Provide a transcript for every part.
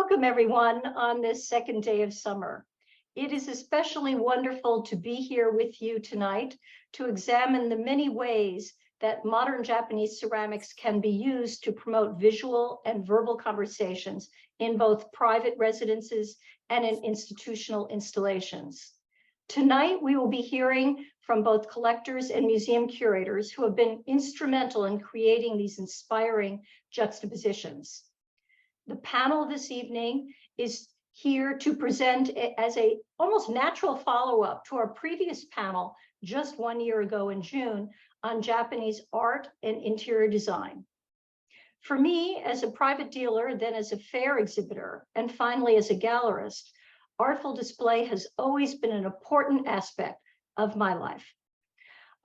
Welcome, everyone, on this second day of summer. It is especially wonderful to be here with you tonight to examine the many ways that modern Japanese ceramics can be used to promote visual and verbal conversations in both private residences and in institutional installations. Tonight, we will be hearing from both collectors and museum curators who have been instrumental in creating these inspiring juxtapositions. The panel this evening is here to present as a almost natural follow-up to our previous panel just 1 year ago in June on Japanese art and interior design. For me, as a private dealer, then as a fair exhibitor, and finally as a gallerist, artful display has always been an important aspect of my life.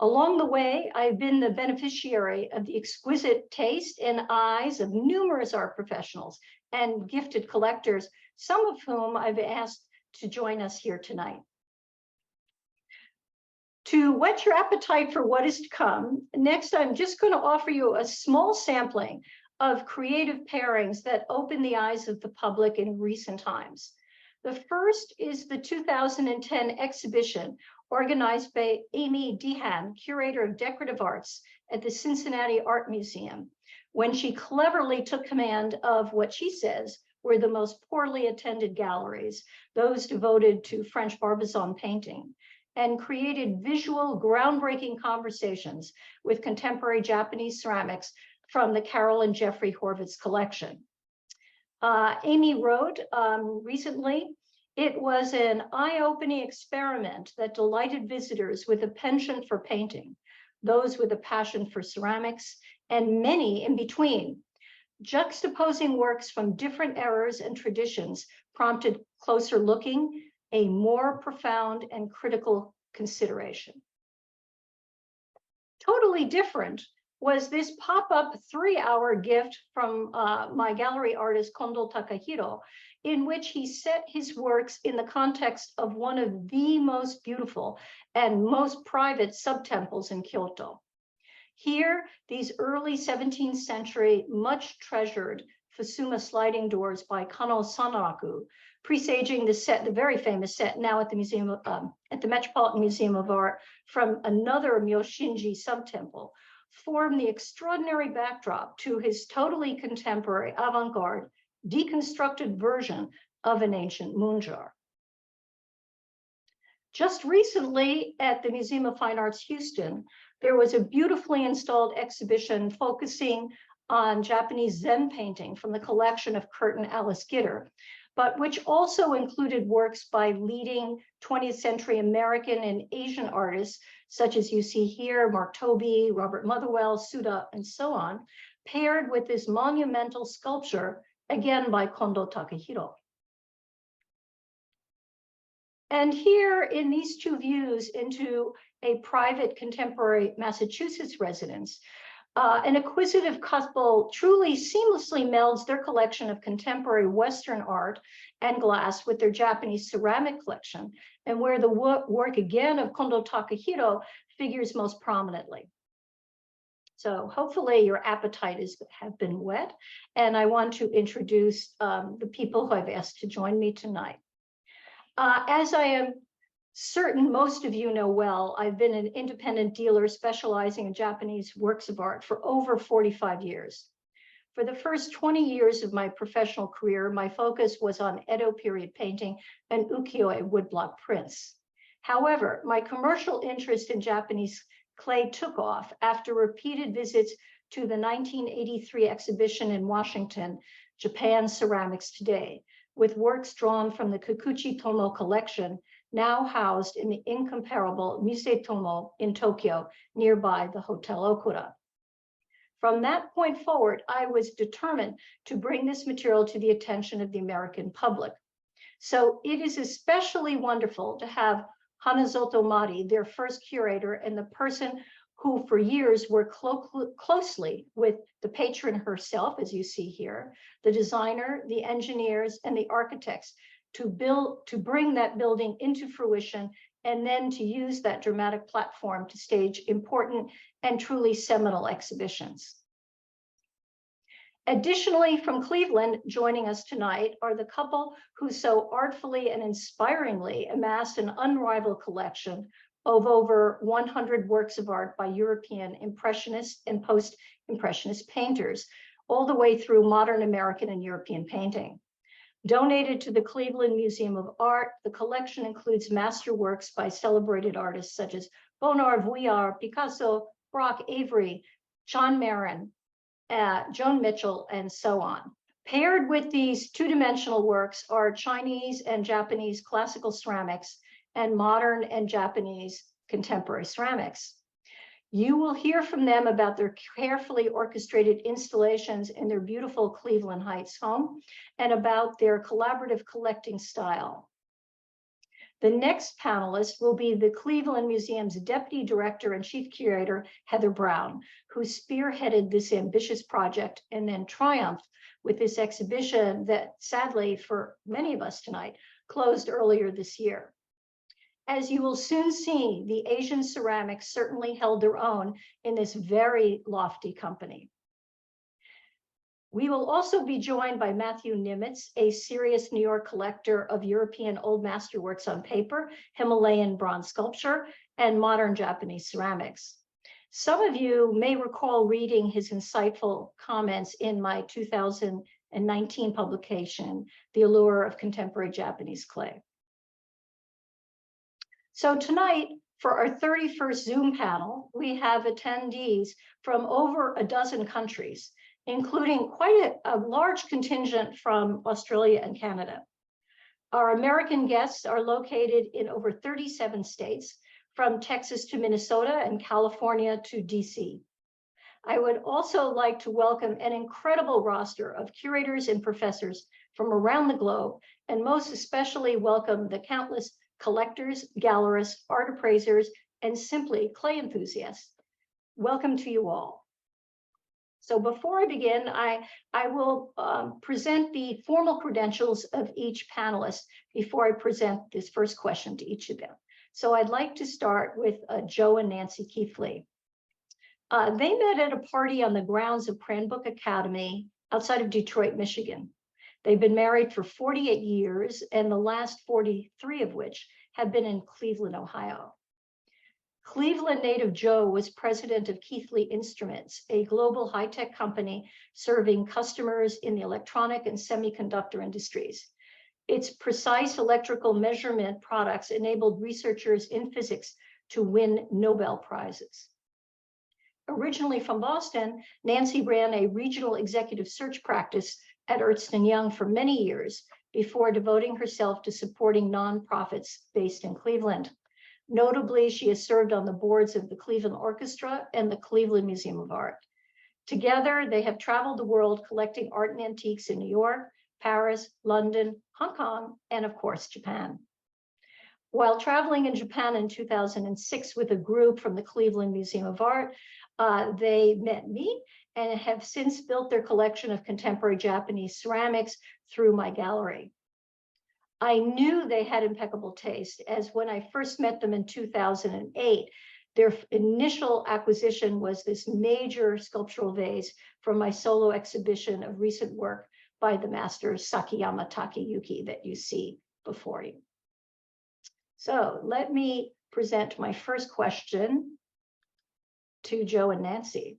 Along the way, I've been the beneficiary of the exquisite taste and eyes of numerous art professionals and gifted collectors, some of whom I've asked to join us here tonight. To whet your appetite for what is to come, next I'm just going to offer you a small sampling of creative pairings that open the eyes of the public in recent times. The first is the 2010 exhibition organized by Amy Dehan, Curator of Decorative Arts at the Cincinnati Art Museum, when she cleverly took command of what she says were the most poorly attended galleries, those devoted to French Barbizon painting, and created visual, groundbreaking conversations with contemporary Japanese ceramics from the Carol and Jeffrey Horvitz collection. Amy wrote recently, "It was an eye-opening experiment that delighted visitors with a penchant for painting, those with a passion for ceramics, and many in between. Juxtaposing works from different eras and traditions prompted closer looking, a more profound and critical consideration." Totally different was this pop-up 3-hour gift from my gallery artist Kondo Takahiro, in which he set his works in the context of one of the most beautiful and most private sub-temples in Kyoto. Here, these early 17th century, much treasured Fusuma sliding doors by Kano Sanraku, presaging the set, the very famous set now at the Museum at the Metropolitan Museum of Art from another Myoshinji sub-temple, form the extraordinary backdrop to his totally contemporary avant-garde deconstructed version of an ancient moon jar. Just recently at the Museum of Fine Arts Houston, there was a beautifully installed exhibition focusing on Japanese Zen painting from the collection of Kurt and Alice Gitter, but which also included works by leading 20th century American and Asian artists, such as you see here, Mark Tobey, Robert Motherwell, Suda, and so on, paired with this monumental sculpture, again by Kondo Takahiro. And here in these two views into a private contemporary Massachusetts residence, an acquisitive couple truly seamlessly melds their collection of contemporary Western art and glass with their Japanese ceramic collection, and where the work again of Kondo Takahiro figures most prominently. So hopefully your appetite have been whet, and I want to introduce the people who I've asked to join me tonight. As I am certain most of you know well, I've been an independent dealer specializing in Japanese works of art for over 45 years. For the first 20 years of my professional career, my focus was on Edo period painting and ukiyo-e woodblock prints. However, my commercial interest in Japanese clay took off after repeated visits to the 1983 exhibition in Washington, Japan Ceramics Today, with works drawn from the Kikuchi Tomo collection, now housed in the incomparable Musee Tomo in Tokyo, nearby the Hotel Okura. From that point forward, I was determined to bring this material to the attention of the American public. So it is especially wonderful to have Hanazato Mari, their first curator, and the person who for years worked closely with the patron herself, as you see here, the designer, the engineers, and the architects to bring that building into fruition, and then to use that dramatic platform to stage important and truly seminal exhibitions. Additionally, from Cleveland, joining us tonight are the couple who so artfully and inspiringly amassed an unrivaled collection of over 100 works of art by European Impressionist and Post-Impressionist painters, all the way through modern American and European painting. Donated to the Cleveland Museum of Art, the collection includes masterworks by celebrated artists such as Bonnard, Vuillard, Picasso, Brock, Avery, John Marin, Joan Mitchell, and so on. Paired with these two-dimensional works are Chinese and Japanese classical ceramics and modern and Japanese contemporary ceramics. You will hear from them about their carefully orchestrated installations in their beautiful Cleveland Heights home and about their collaborative collecting style. The next panelist will be the Cleveland Museum's Deputy Director and Chief Curator, Heather Brown, who spearheaded this ambitious project and then triumphed with this exhibition that sadly, for many of us tonight, closed earlier this year. As you will soon see, the Asian ceramics certainly held their own in this very lofty company. We will also be joined by Matthew Nimetz, a serious New York collector of European old masterworks on paper, Himalayan bronze sculpture, and modern Japanese ceramics. Some of you may recall reading his insightful comments in my 2019 publication, The Allure of Contemporary Japanese Clay. So tonight, for our 31st Zoom panel, we have attendees from over a dozen countries, including quite a large contingent from Australia and Canada. Our American guests are located in over 37 states, from Texas to Minnesota and California to DC. I would also like to welcome an incredible roster of curators and professors from around the globe, and most especially welcome the countless collectors, gallerists, art appraisers, and simply clay enthusiasts. Welcome to you all. So before I begin, I will present the formal credentials of each panelist before I present this first question to each of them. So I'd like to start with Joe and Nancy Keithley. They met at a party on the grounds of Cranbrook Academy outside of Detroit, Michigan. They've been married for 48 years, and the last 43 of which have been in Cleveland, Ohio. Cleveland native Joe was president of Keithley Instruments, a global high-tech company serving customers in the electronic and semiconductor industries. Its precise electrical measurement products enabled researchers in physics to win Nobel Prizes. Originally from Boston, Nancy ran a regional executive search practice at Ernst & Young for many years before devoting herself to supporting nonprofits based in Cleveland. Notably, she has served on the boards of the Cleveland Orchestra and the Cleveland Museum of Art. Together, they have traveled the world collecting art and antiques in New York, Paris, London, Hong Kong, and of course, Japan. While traveling in Japan in 2006 with a group from the Cleveland Museum of Art, they met me and have since built their collection of contemporary Japanese ceramics through my gallery. I knew they had impeccable taste, as when I first met them in 2008, their initial acquisition was this major sculptural vase from my solo exhibition of recent work by the master Sakiyama Takeyuki that you see before you. So let me present my first question to Joe and Nancy.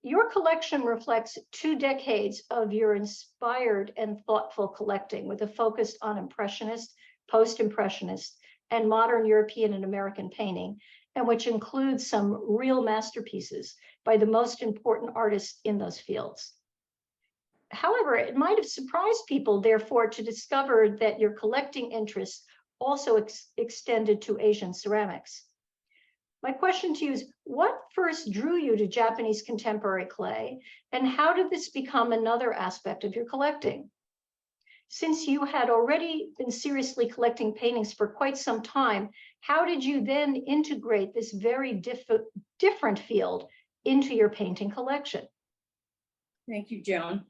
Your collection reflects 2 decades of your inspired and thoughtful collecting with a focus on Impressionist, Post-Impressionist, and modern European and American painting, and which includes some real masterpieces by the most important artists in those fields. However, it might have surprised people, therefore, to discover that your collecting interests also extended to Asian ceramics. My question to you is, what first drew you to Japanese contemporary clay, and how did this become another aspect of your collecting? Since you had already been seriously collecting paintings for quite some time, how did you then integrate this very different field into your painting collection? Thank you, Joan.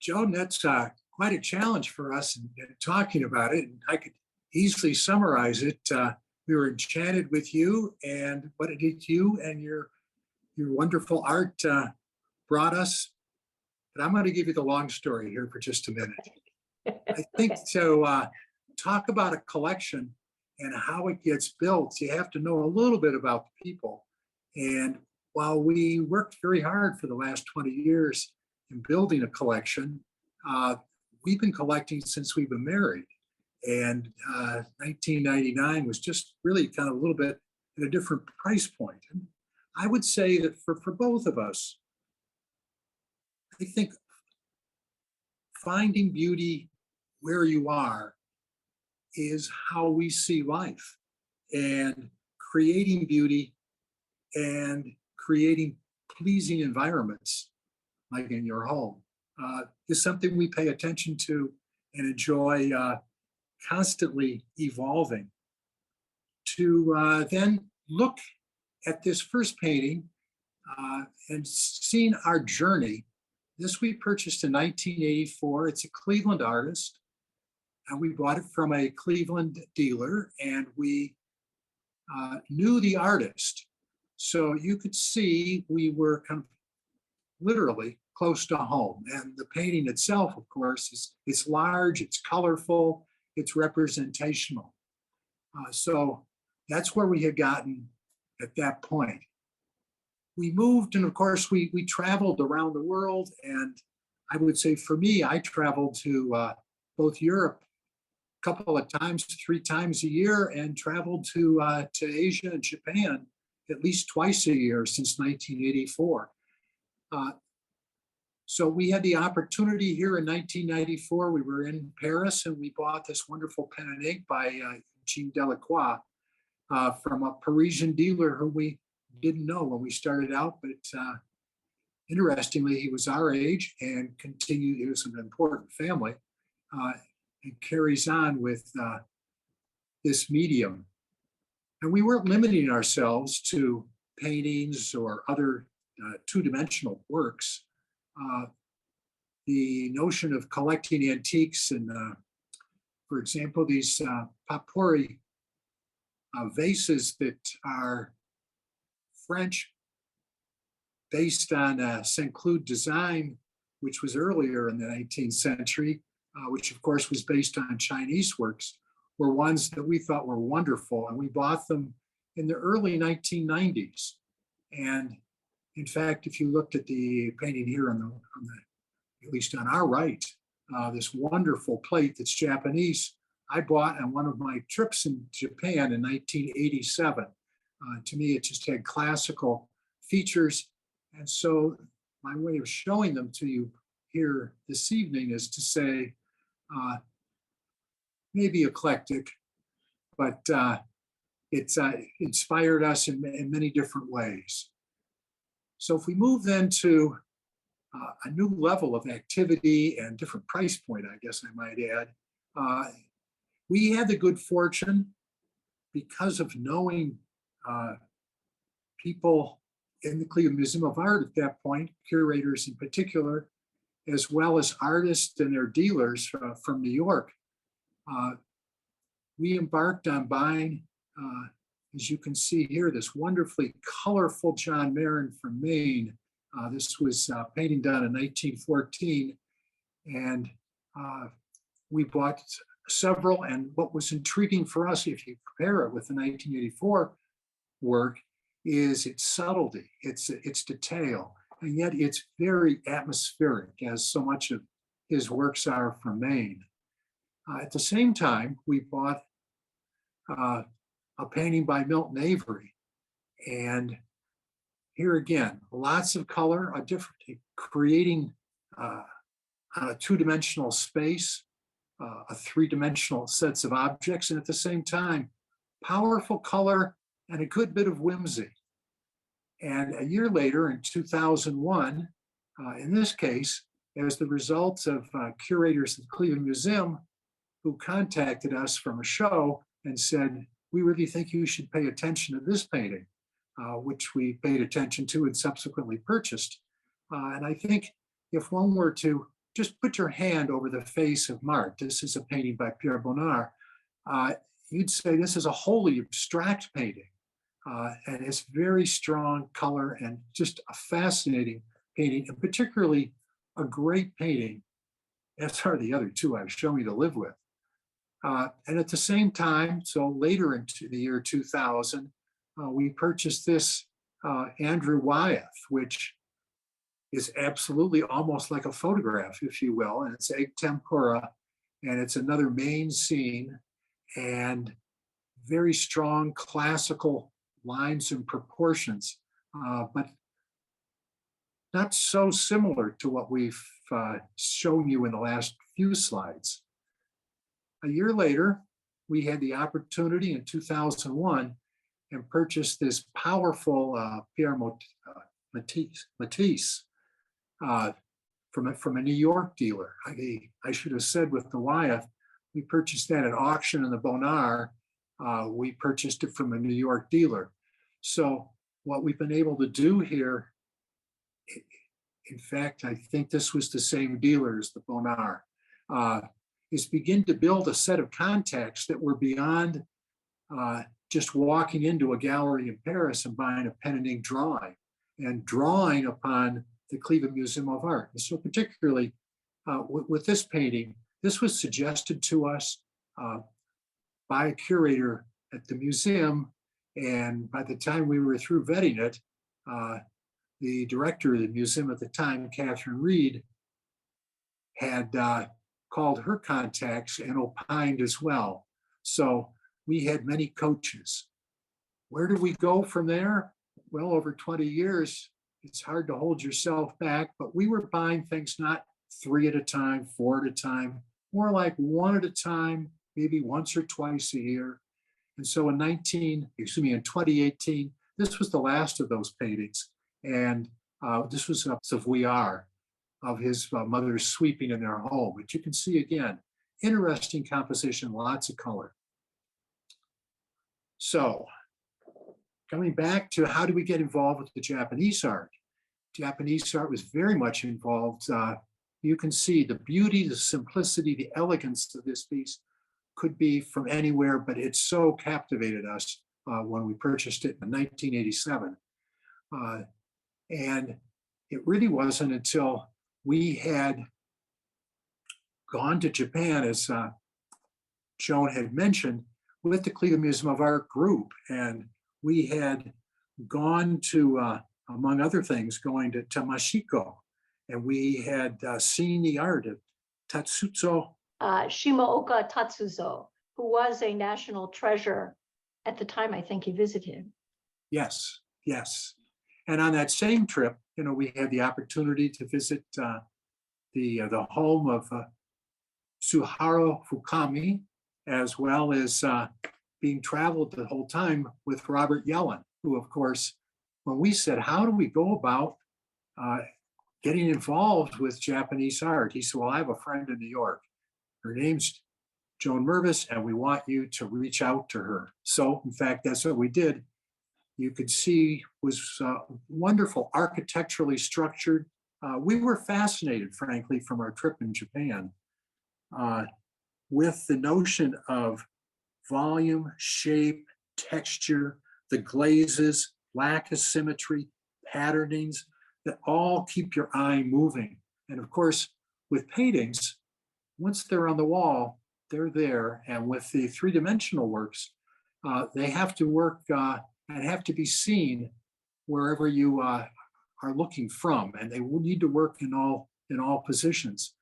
Joan, that's quite a challenge for us in talking about it. And I could easily summarize it. We were enchanted with you, and what did you and your your wonderful art brought us. But I'm going to give you the long story here for just a minute. I think so. Talk about a collection and how it gets built. You have to know a little bit about the people. And while we worked very hard for the last 20 years in building a collection, we've been collecting since we've been married. And 1999 was just really kind of a little bit at a different price point. And I would say that for both of us, I think finding beauty where you are is how we see life, and creating beauty and creating pleasing environments, like in your home, is something we pay attention to and enjoy constantly evolving. To then look at this first painting and seeing our journey. This we purchased in 1984. It's a Cleveland artist, and we bought it from a Cleveland dealer, and we knew the artist. So you could see we were kind of literally close to home. And the painting itself, of course, it's large, it's colorful, it's representational. So that's where we had gotten at that point. We moved, and of course, we traveled around the world. And I would say for me, I traveled to both Europe a couple of times, 3 times a year, and traveled to Asia and Japan at least twice a year since 1984. So we had the opportunity here in 1994. We were in Paris, and we bought this wonderful pen and ink by Jean Delacroix from a Parisian dealer who we didn't know when we started out, but interestingly, he was our age and continued. He was an important family and carries on with this medium. And we weren't limiting ourselves to paintings or other two-dimensional works. The notion of collecting antiques and, for example, these Papori vases that are French, based on Saint-Cloud design, which was earlier in the 19th century, which of course was based on Chinese works, were ones that we thought were wonderful. And we bought them in the early 1990s. And in fact, if you looked at the painting here on the at least on our right, this wonderful plate that's Japanese, I bought on one of my trips in Japan in 1987. To me, it just had classical features. And so my way of showing them to you here this evening is to say, maybe eclectic, but it's inspired us in many different ways. So if we move then to a new level of activity and different price point, I guess I might add, we had the good fortune, because of knowing people in the Cleveland Museum of Art at that point, curators in particular, as well as artists and their dealers from New York. We embarked on buying, as you can see here, this wonderfully colorful John Marin from Maine. This was a painting done in 1914, and we bought several. And what was intriguing for us, if you compare it with the 1984 work, is its subtlety, its detail, and yet it's very atmospheric, as so much of his works are from Maine. At the same time, we bought a painting by Milton Avery, and here again, lots of color, creating on a two-dimensional space, a three-dimensional sets of objects, and at the same time, powerful color and a good bit of whimsy. And a year later, in 2001, in this case, as the result of curators at the Cleveland Museum who contacted us from a show and said, we really think you should pay attention to this painting, which we paid attention to and subsequently purchased. And I think if one were to just put your hand over the face of Mart, this is a painting by Pierre Bonnard, you'd say this is a wholly abstract painting. And it's very strong color and just a fascinating painting, and particularly a great painting, as are the other two I've shown you to live with. And at the same time, so later into the year 2000, we purchased this Andrew Wyeth, which is absolutely almost like a photograph, if you will, and it's egg tempera, and it's another main scene, and very strong classical lines and proportions, but not so similar to what we've shown you in the last few slides. A year later, we had the opportunity in 2001 and purchased this powerful Pierre Matisse from a New York dealer. I should have said with the Wyeth, we purchased that at auction in the Bonar. We purchased it from a New York dealer. So what we've been able to do here, in fact, I think this was the same dealer as the Bonar, is begin to build a set of contacts that were beyond just walking into a gallery in Paris and buying a pen and ink drawing and drawing upon the Cleveland Museum of Art. And so particularly with this painting, this was suggested to us by a curator at the museum. And by the time we were through vetting it, the director of the museum at the time, Catherine Reed, had called her contacts and opined as well. So we had many coaches. Where did we go from there? Well, over 20 years, it's hard to hold yourself back, but we were buying things not 3 at a time, 4 at a time, more like 1 at a time, maybe once or twice a year. And so in 2018, this was the last of those paintings. And this was a Savoyard of his mother sweeping in their home, which you can see again, interesting composition, lots of color. So coming back to how do we get involved with the Japanese art? Japanese art was very much involved. You can see the beauty, the simplicity, the elegance of this piece could be from anywhere, but it so captivated us when we purchased it in 1987. And it really wasn't until we had gone to Japan, as Joan had mentioned, with the Cleveland Museum of Art group. And we had gone to, among other things, going to Tamashiko. And we had seen the art of Tatsuzo Shimaoka Tatsuzo, who was a national treasure at the time I think he visited. Yes, yes. And on that same trip, you know, we had the opportunity to visit the home of Suharu Fukami, as well as being traveled the whole time with Robert Yellen, who, of course, when we said, how do we go about getting involved with Japanese art? He said, well, I have a friend in New York. Her name's JOAN MIRVISS, and we want you to reach out to her. So, in fact, that's what we did. You could see was wonderful, architecturally structured. We were fascinated, frankly, from our trip in Japan with the notion of volume, shape, texture, the glazes, lack of symmetry, patternings that all keep your eye moving. And of course, with paintings, once they're on the wall, they're there. And with the three-dimensional works, they have to work and have to be seen wherever you are looking from, and they will need to work in all positions.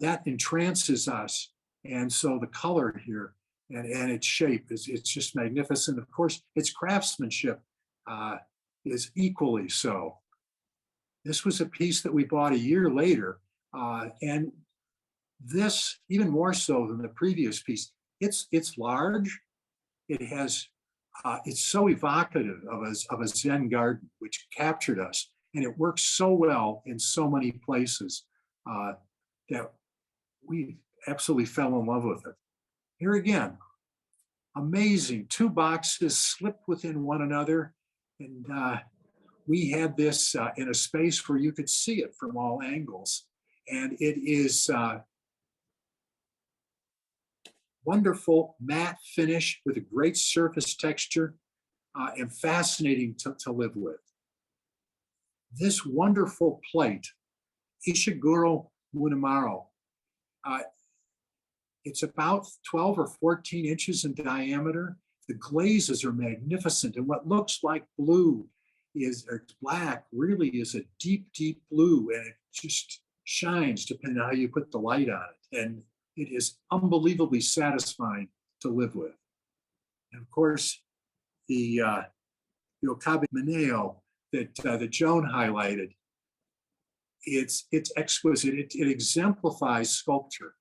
That entrances us, and so the color here and its shape it's just magnificent. Of course, its craftsmanship is equally so. This was a piece that we bought a year later, and this even more so than the previous piece. It's large. It has. It's so evocative of a Zen garden, which captured us, and it works so well in so many places that we absolutely fell in love with it. Here again, amazing. 2 boxes slipped within one another, and we had this in a space where you could see it from all angles, and it is wonderful matte finish with a great surface texture. and fascinating to live with. This wonderful plate, Ishiguro Munemaru, it's about 12 or 14 inches in diameter. The glazes are magnificent, and what looks like blue or black really is a deep, deep blue, and it just shines depending on how you put the light on it. And it is unbelievably satisfying to live with. And of course, the Okabe Mineo that Joan highlighted, it's exquisite. It exemplifies sculpture.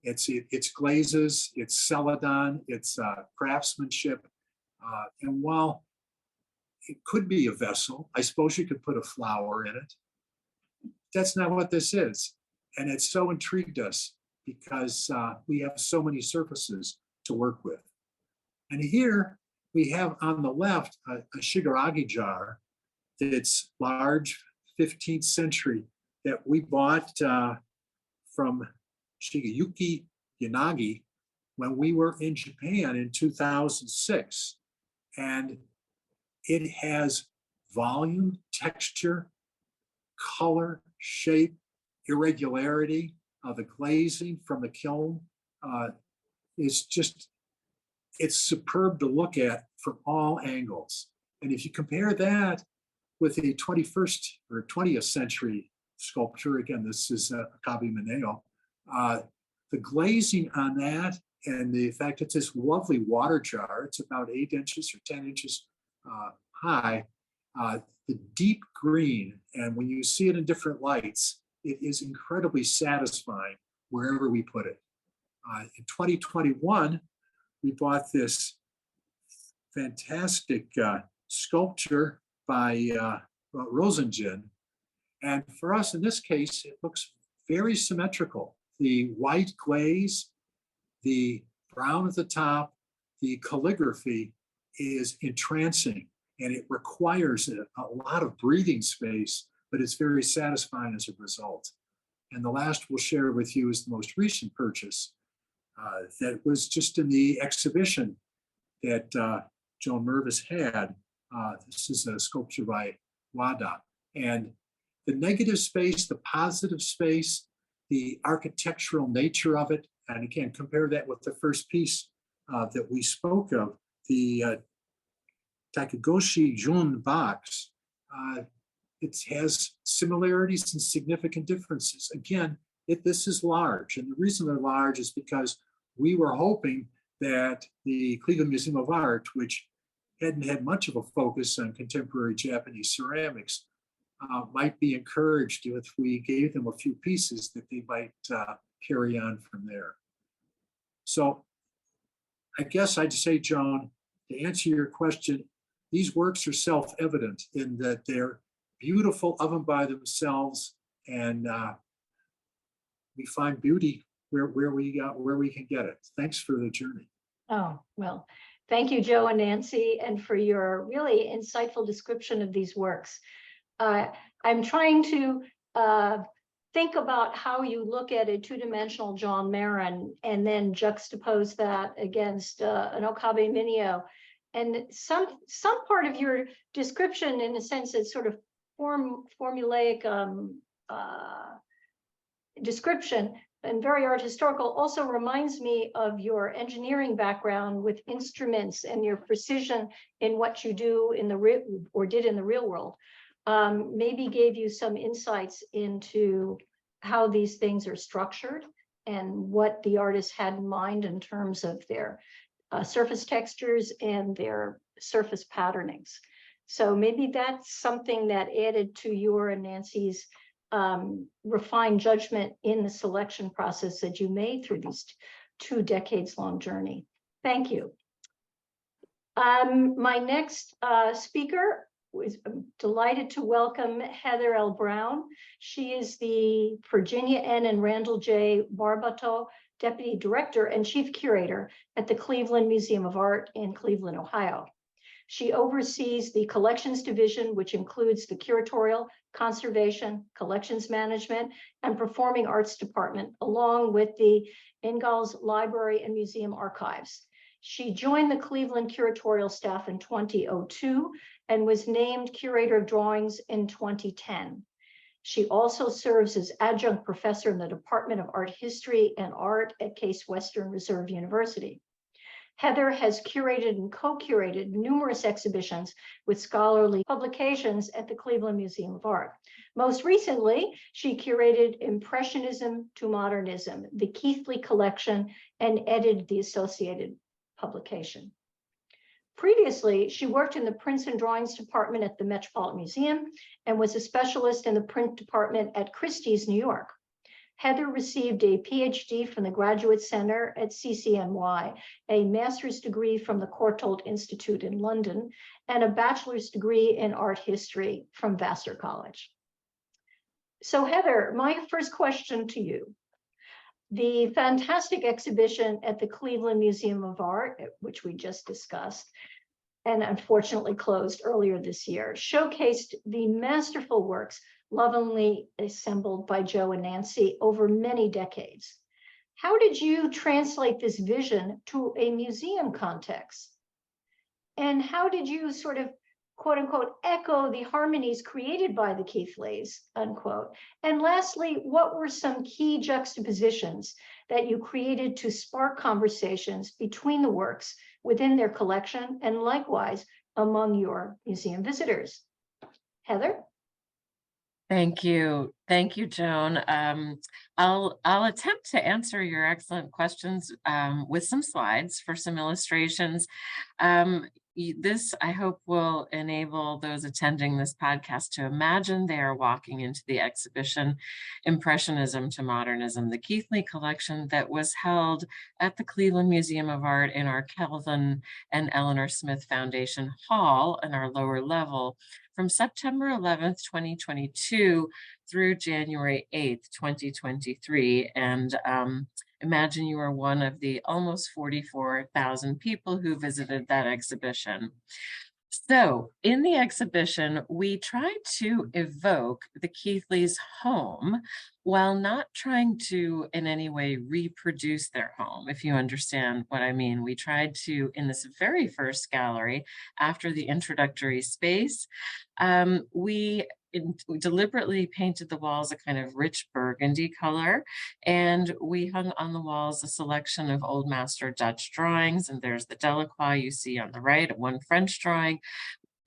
It's glazes, it's celadon, it's craftsmanship. And while it could be a vessel, I suppose you could put a flower in it. That's not what this is. And it so intrigued us because we have so many surfaces to work with. And here we have on the left a shigaragi jar that's large, 15th century, that we bought from Shigeyuki Yanagi when we were in Japan in 2006. And it has volume, texture, color, shape, irregularity. The glazing from the kiln is just, it's superb to look at from all angles. And if you compare that with a 21st or 20th century sculpture, again, this is Okabe Mineo, the glazing on that and the fact it's this lovely water jar, it's about 8 inches or 10 inches high, the deep green, and when you see it in different lights, it is incredibly satisfying wherever we put it. In 2021, we bought this fantastic sculpture by Rosengren. And for us, in this case, it looks very symmetrical. The white glaze, the brown at the top, the calligraphy is entrancing, and it requires a lot of breathing space, but it's very satisfying as a result. And the last we'll share with you is the most recent purchase that was just in the exhibition that JOAN MIRVISS had. This is a sculpture by Wada. And the negative space, the positive space, the architectural nature of it, and again, compare that with the first piece that we spoke of, the Takegoshi Jun box. It has similarities and significant differences. Again, this is large, and the reason they're large is because we were hoping that the Cleveland Museum of Art, which hadn't had much of a focus on contemporary Japanese ceramics, might be encouraged if we gave them a few pieces that they might carry on from there. So I guess I'd say, Joan, to answer your question, these works are self-evident in that they're beautiful of and by themselves, and we find beauty where we can get it. Thanks for the journey. Oh, well, thank you, Joe and Nancy, and for your really insightful description of these works. I'm trying to think about how you look at a two-dimensional John Marin and then juxtapose that against an Okabe Mineo. And some part of your description, in a sense, is sort of formulaic description and very art historical, also reminds me of your engineering background with instruments and your precision in what you do in the did in the real world. Maybe gave you some insights into how these things are structured and what the artist had in mind in terms of their surface textures and their surface patternings. So maybe that's something that added to your and Nancy's refined judgment in the selection process that you made through this 2 decades long journey. Thank you. My next speaker I'm delighted to welcome Heather L. Brown. She is the Virginia N. and Randall J. Barbato Deputy Director and Chief Curator at the Cleveland Museum of Art in Cleveland, Ohio. She oversees the Collections Division, which includes the Curatorial, Conservation, Collections Management, and Performing Arts Department, along with the Ingalls Library and Museum Archives. She joined the Cleveland curatorial staff in 2002 and was named Curator of Drawings in 2010. She also serves as adjunct professor in the Department of Art History and Art at Case Western Reserve University. Heather has curated and co-curated numerous exhibitions with scholarly publications at the Cleveland Museum of Art. Most recently, she curated Impressionism to Modernism, the Keithley collection, and edited the associated publication. Previously, she worked in the prints and drawings department at the Metropolitan Museum and was a specialist in the print department at Christie's, New York. Heather received a PhD from the Graduate Center at CCNY, a master's degree from the Courtauld Institute in London, and a bachelor's degree in art history from Vassar College. So Heather, my first question to you. The fantastic exhibition at the Cleveland Museum of Art, which we just discussed, and unfortunately closed earlier this year, showcased the masterful works lovingly assembled by Joe and Nancy over many decades. How did you translate this vision to a museum context? And how did you sort of, quote unquote, echo the harmonies created by the Keithleys, unquote? And lastly, what were some key juxtapositions that you created to spark conversations between the works within their collection and likewise among your museum visitors? Heather? Thank you. Thank you, Joan. I'll attempt to answer your excellent questions with some slides for some illustrations. This, I hope, will enable those attending this podcast to imagine they are walking into the exhibition Impressionism to Modernism, the Keithley collection that was held at the Cleveland Museum of Art in our Kelvin and Eleanor Smith Foundation Hall in our lower level from September 11th, 2022 through January 8th, 2023. And imagine you are one of the almost 44,000 people who visited that exhibition. So in the exhibition, we tried to evoke the Keithleys' home while not trying to in any way reproduce their home, if you understand what I mean. We tried to, in this very first gallery, after the introductory space, we deliberately painted the walls a kind of rich burgundy color, and we hung on the walls a selection of old master Dutch drawings, and there's the Delacroix you see on the right, one French drawing,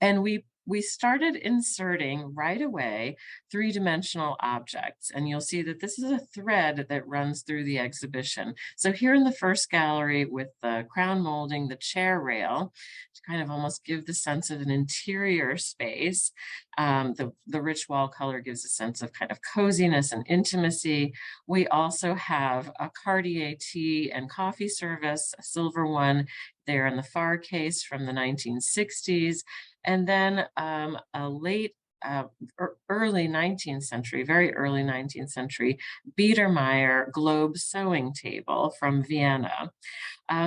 and we started inserting right away three-dimensional objects, and you'll see that this is a thread that runs through the exhibition. So here in the first gallery with the crown molding, the chair rail, to kind of almost give the sense of an interior space. The rich wall color gives a sense of kind of coziness and intimacy. We also have a Cartier tea and coffee service, a silver one there in the far case from the 1960s. And then a late, early 19th century, very early 19th century Biedermeier globe sewing table from Vienna.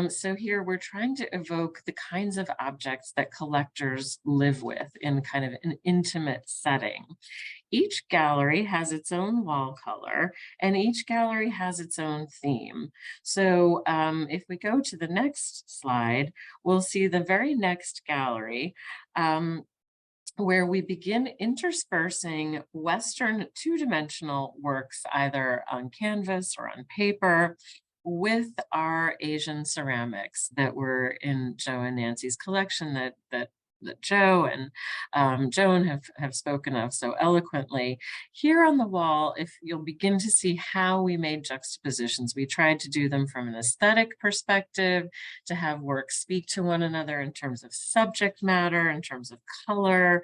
So here we're trying to evoke the kinds of objects that collectors live with in kind of an intimate setting. Each gallery has its own wall color, and each gallery has its own theme. So if we go to the next slide, we'll see the very next gallery where we begin interspersing Western two-dimensional works, either on canvas or on paper, with our Asian ceramics that were in Joe and Nancy's collection that Joe and Joan have spoken of so eloquently. Here on the wall, if you'll begin to see how we made juxtapositions, we tried to do them from an aesthetic perspective, to have works speak to one another in terms of subject matter, in terms of color.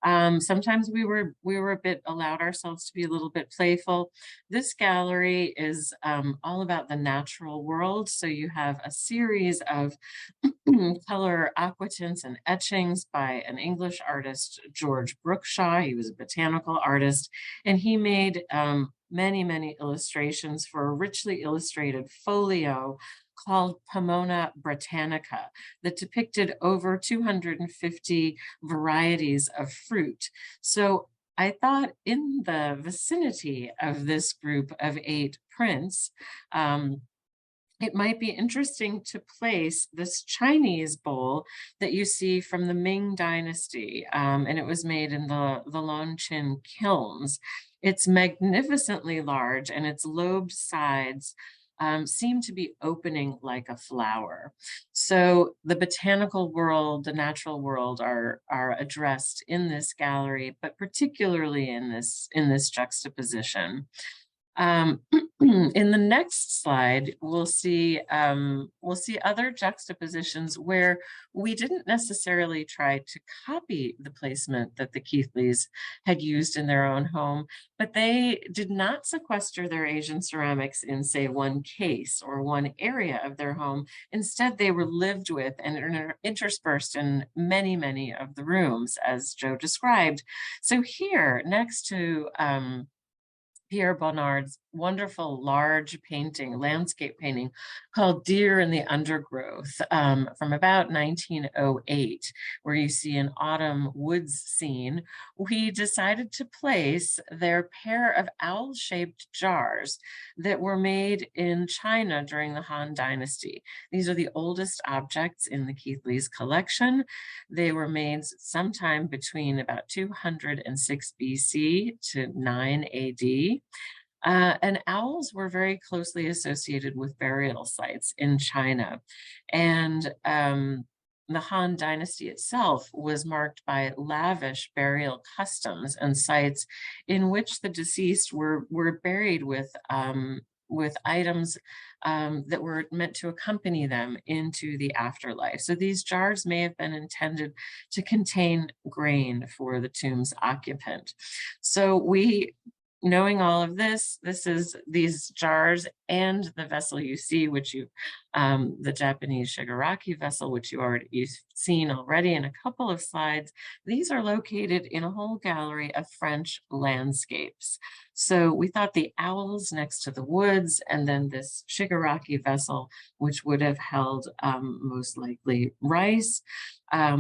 Sometimes we were a bit, allowed ourselves to be a little bit playful. This gallery is all about the natural world. So you have a series of color aquatints and etchings by an English artist, George Brookshaw. He was a botanical artist, and he made many, many illustrations for a richly illustrated folio called Pomona Britannica that depicted over 250 varieties of fruit. So I thought in the vicinity of this group of 8 prints, it might be interesting to place this Chinese bowl that you see from the Ming Dynasty, and it was made in the Longqing kilns. It's magnificently large, and its lobed sides seem to be opening like a flower. So the botanical world, the natural world are addressed in this gallery, but particularly in this juxtaposition. In the next slide, we'll see other juxtapositions where we didn't necessarily try to copy the placement that the Keithleys had used in their own home, but they did not sequester their Asian ceramics in, say, one case or one area of their home. Instead, they were lived with and interspersed in many, many of the rooms, as Joe described. So here, next to Pierre Bonnard's wonderful large painting, landscape painting called Deer in the Undergrowth from about 1908, where you see an autumn woods scene. We decided to place their pair of owl-shaped jars that were made in China during the Han Dynasty. These are the oldest objects in the Keithleys' collection. They were made sometime between about 206 BC to 9 AD. And owls were very closely associated with burial sites in China. And the Han Dynasty itself was marked by lavish burial customs and sites in which the deceased were buried with items that were meant to accompany them into the afterlife. So these jars may have been intended to contain grain for the tomb's occupant. So knowing all of this, these jars and the vessel you see, which the Japanese shigaraki vessel, which you've seen already in a couple of slides, these are located in a whole gallery of French landscapes. So we thought the owls next to the woods, and then this shigaraki vessel, which would have held most likely rice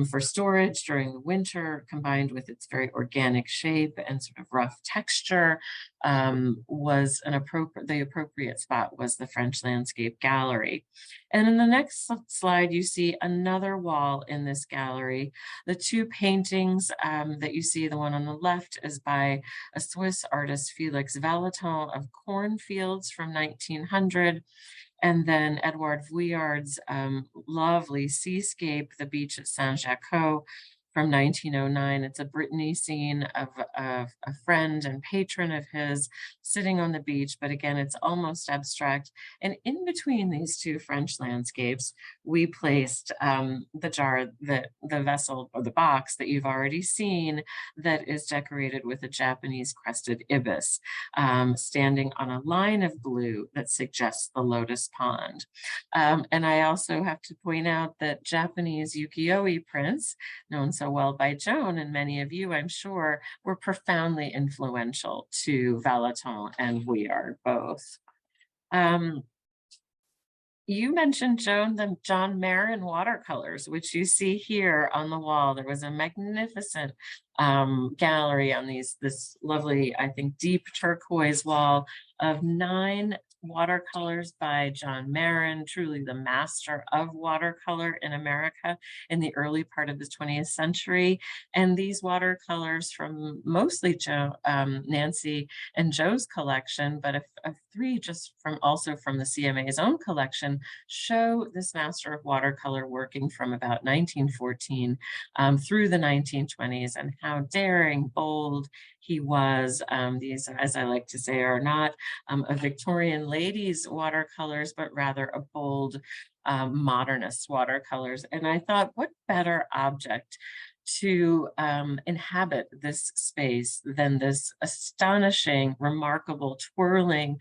for storage during the winter, combined with its very organic shape and sort of rough texture, was the appropriate spot was the French Landscape Gallery. And in the next slide, you see another wall in this gallery. The two paintings that you see, the one on the left is by a Swiss artist, Felix Vallotton, of cornfields from 1900. And then Edouard Vuillard's lovely seascape, the beach at Saint-Jacques from 1909. It's a Brittany scene of a friend and patron of his sitting on the beach, but again, it's almost abstract. And in between these two French landscapes, we placed the jar, the vessel or the box that you've already seen that is decorated with a Japanese crested ibis standing on a line of blue that suggests the lotus pond. And I also have to point out that Japanese ukiyo-e prints, known so well by Joan and many of you, I'm sure, were profoundly influential to Vallotton and Vuillard both. You mentioned, Joan, the John Marin watercolors, which you see here on the wall. There was a magnificent gallery on this lovely, I think, deep turquoise wall of 9 watercolors by John Marin, truly the master of watercolor in America in the early part of the 20th century. And these watercolors from mostly Nancy and Joe's collection, but of 3 just also from the CMA's own collection, show this master of watercolor working from about 1914 through the 1920s, and how daring, bold he was. These, as I like to say, are not a Victorian lady's watercolors, but rather a bold modernist watercolors. And I thought, what better object to inhabit this space than this astonishing, remarkable, twirling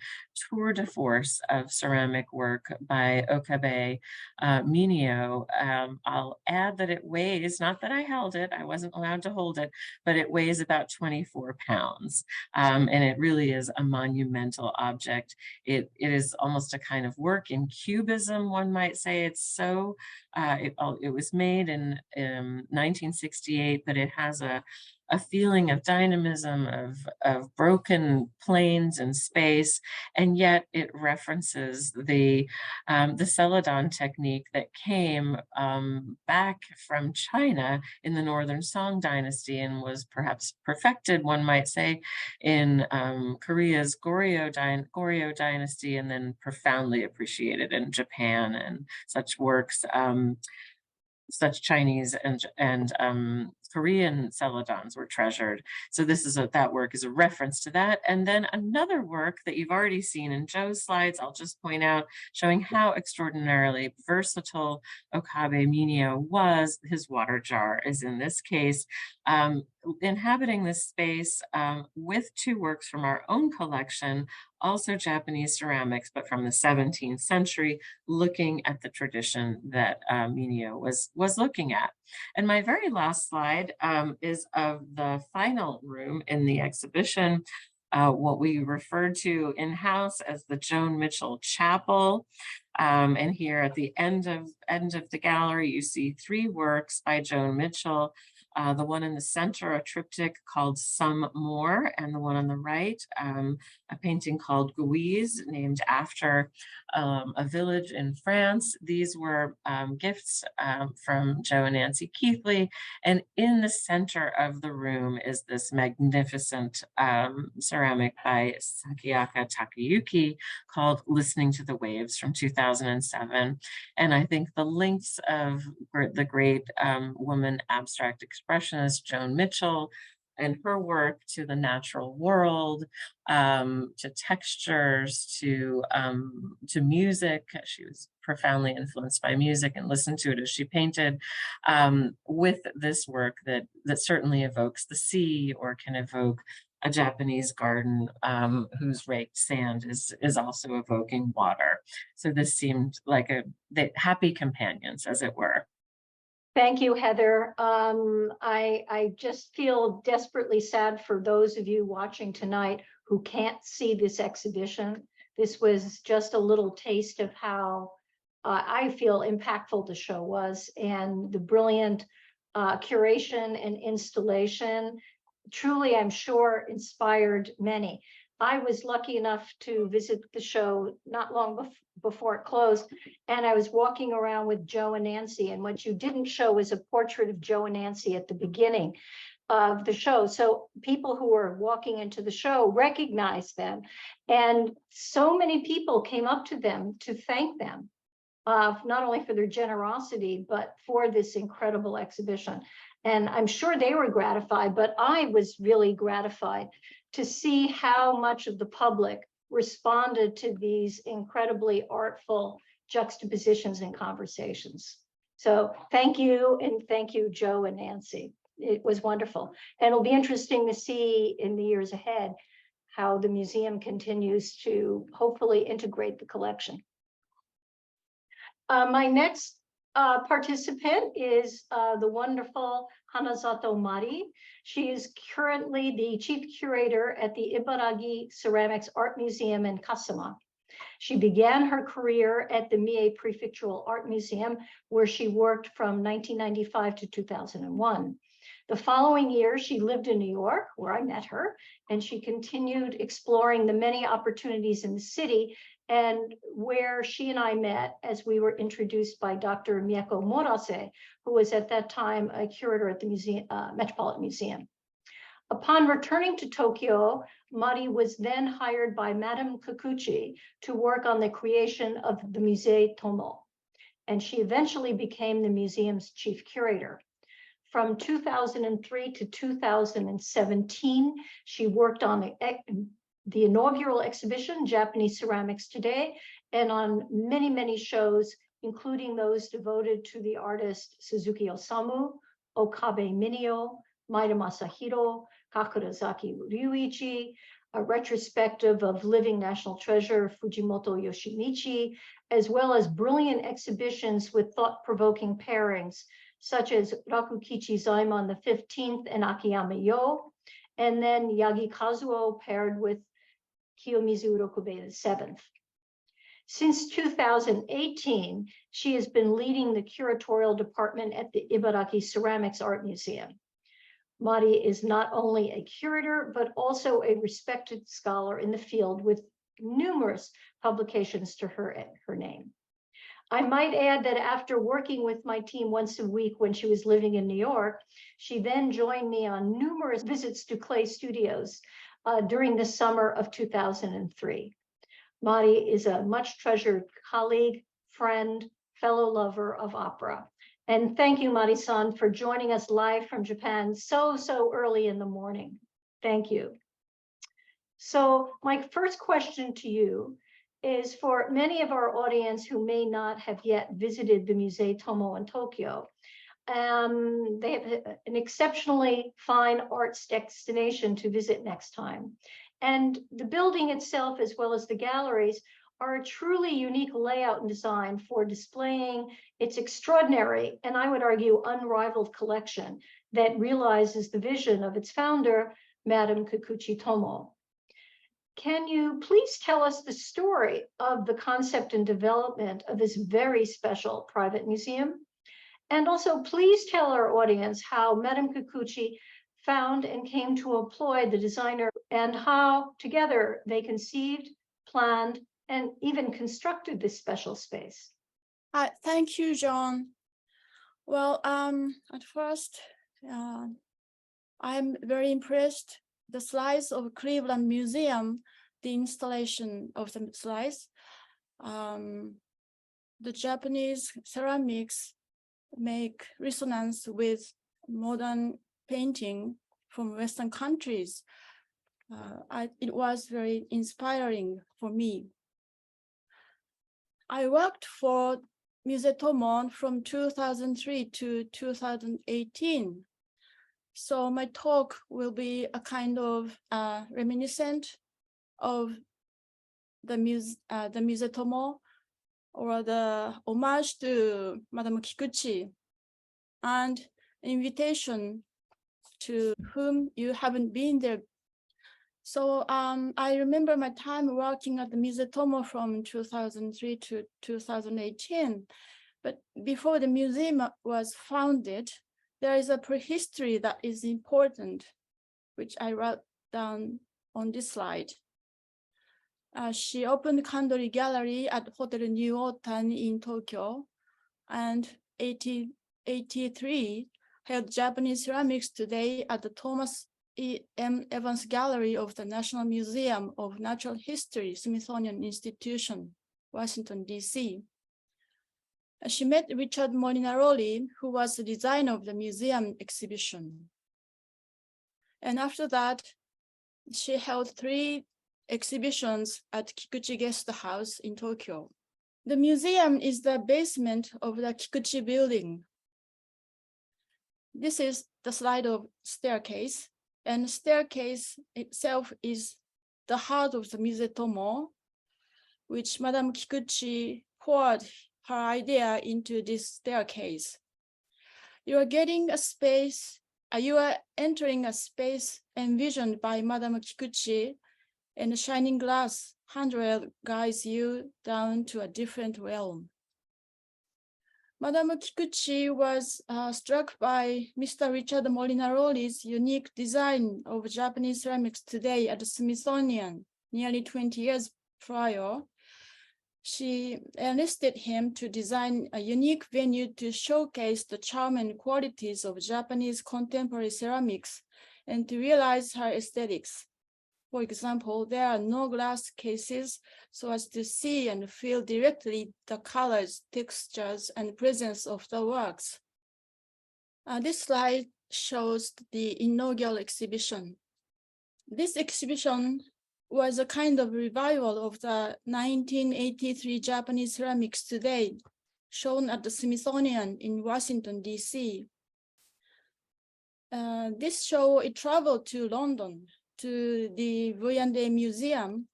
tour de force of ceramic work by Okabe Minio. I'll add that it weighs, not that I held it, I wasn't allowed to hold it, but it weighs about 24 pounds. And it really is a monumental object. It is almost a kind of work in cubism, one might say. It's so, it was made in 1968, but it has a a feeling of dynamism, of broken planes in space, and yet it references the celadon technique that came back from China in the Northern Song Dynasty and was perhaps perfected, one might say, in Korea's Goryeo Dynasty, and then profoundly appreciated in Japan and such works. Such Chinese and Korean celadons were treasured. So this is that work is a reference to that. And then another work that you've already seen in Joe's slides, I'll just point out, showing how extraordinarily versatile Okabe Minio was. His water jar is in this case inhabiting this space with two works from our own collection, also Japanese ceramics, but from the 17th century, looking at the tradition that Minio was looking at. And my very last slide is of the final room in the exhibition, what we referred to in-house as the Joan Mitchell Chapel. And here at the end of the gallery, you see three works by Joan Mitchell. The one in the center, a triptych called Some More, and the one on the right, a painting called Guise, named after a village in France. These were gifts from Joe and Nancy Keithley, and in the center of the room is this magnificent ceramic by Sakiaka Takayuki called Listening to the Waves from 2007. And I think the links of the great woman abstract expressionist Joan Mitchell and her work to the natural world, to textures, to music. She was profoundly influenced by music and listened to it as she painted, with this work that certainly evokes the sea or can evoke a Japanese garden whose raked sand is also evoking water. So this seemed like happy companions, as it were. Thank you, Heather. I just feel desperately sad for those of you watching tonight who can't see this exhibition. This was just a little taste of how I feel impactful the show was, and the brilliant curation and installation truly, I'm sure, inspired many. I was lucky enough to visit the show not long before it closed, and I was walking around with Joe and Nancy, and what you didn't show is a portrait of Joe and Nancy at the beginning of the show. So people who were walking into the show recognized them, and so many people came up to them to thank them, not only for their generosity, but for this incredible exhibition. And I'm sure they were gratified, but I was really gratified to see how much of the public responded to these incredibly artful juxtapositions and conversations. So thank you, and thank you, Joe and Nancy. It was wonderful. And it'll be interesting to see in the years ahead how the museum continues to hopefully integrate the collection. My next participant is the wonderful Hanazato Mari. She is currently the chief curator at the Ibaragi Ceramics Art Museum in Kasama. She began her career at the Mie Prefectural Art Museum, where she worked from 1995 to 2001. The following year, she lived in New York, where I met her, and she continued exploring the many opportunities in the city, and where she and I met as we were introduced by Dr. Mieko Morase, who was at that time a curator at the museum, Metropolitan Museum. Upon returning to Tokyo, Mari was then hired by Madame Kikuchi to work on the creation of the Musee Tomo, and she eventually became the museum's chief curator. From 2003 to 2017, she worked on the inaugural exhibition, Japanese Ceramics Today, and on many, many shows, including those devoted to the artist Suzuki Osamu, Okabe Minio, Maeda Masahiro, Kakurazaki Ryuichi, a retrospective of living national treasure Fujimoto Yoshimichi, as well as brilliant exhibitions with thought-provoking pairings, such as Rakukichi Zaimon the 15th and Akiyama Yo, and then Yagi Kazuo paired with Kiyomizu Urokube the 7th. Since 2018, she has been leading the curatorial department at the Ibaraki Ceramics Art Museum. Mari is not only a curator, but also a respected scholar in the field with numerous publications to her name. I might add that after working with my team once a week when she was living in New York, she then joined me on numerous visits to Clay Studios during the summer of 2003. Mari is a much treasured colleague, friend, fellow lover of opera. And thank you, Mari-san, for joining us live from Japan so early in the morning. Thank you. So my first question to you is, for many of our audience who may not have yet visited the Musee Tomo in Tokyo, they have an exceptionally fine arts destination to visit next time. And the building itself, as well as the galleries, are a truly unique layout and design for displaying its extraordinary, and I would argue unrivaled, collection that realizes the vision of its founder, Madame Kikuchi Tomo. Can you please tell us the story of the concept and development of this very special private museum? And also, please tell our audience how Madame Kikuchi found and came to employ the designer, and how together they conceived, planned, and even constructed this special space. Thank you, John. Well, at first, I'm very impressed the slides of Cleveland Museum, the installation of the slides. The Japanese ceramics make resonance with modern painting from Western countries. It was very inspiring for me. I worked for Musee Tomo from 2003 to 2018. So my talk will be a kind of reminiscent of the Musee Tomo, or the homage to Madame Kikuchi, and invitation to whom you haven't been there. So I remember my time working at the Musee Tomo from 2003 to 2018. But before the museum was founded, there is a prehistory that is important, which I wrote down on this slide. She opened Kandori Gallery at Hotel New Otan in Tokyo, and 1883 held Japanese ceramics today at the Thomas E. M. Evans Gallery of the National Museum of Natural History, Smithsonian Institution, Washington, D.C. She met Richard Molinaroli, who was the designer of the museum exhibition. And after that, she held 3 exhibitions at Kikuchi Guest House in Tokyo. The museum is the basement of the Kikuchi building. This is the slide of staircase, and staircase itself is the heart of the Musee Tomo, which Madame Kikuchi poured her idea into this staircase. You are getting a space, you are entering a space envisioned by Madame Kikuchi, and the shining glass handrail guides you down to a different realm. Madame Kikuchi was struck by Mr. Richard Molinaroli's unique design of Japanese ceramics today at the Smithsonian nearly 20 years prior. She enlisted him to design a unique venue to showcase the charm and qualities of Japanese contemporary ceramics and to realize her aesthetics. For example, there are no glass cases so as to see and feel directly the colors, textures, and presence of the works. This slide shows the inaugural exhibition. This exhibition was a kind of revival of the 1983 Japanese ceramics today, shown at the Smithsonian in Washington, D.C. This show, it traveled to London, to the Vuillande Museum,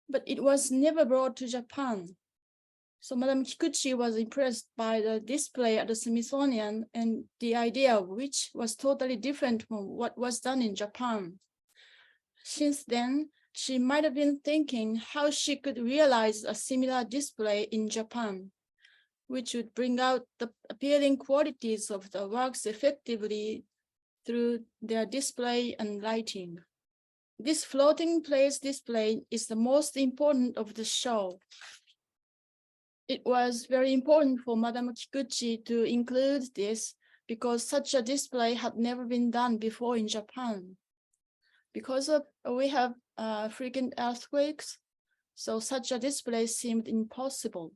but it was never brought to Japan. So Madame Kikuchi was impressed by the display at the Smithsonian, and the idea of which was totally different from what was done in Japan. Since then, she might have been thinking how she could realize a similar display in Japan, which would bring out the appealing qualities of the works effectively through their display and lighting. This floating place display is the most important of the show. It was very important for Madame Kikuchi to include this because such a display had never been done before in Japan. Because we have frequent earthquakes, so such a display seemed impossible.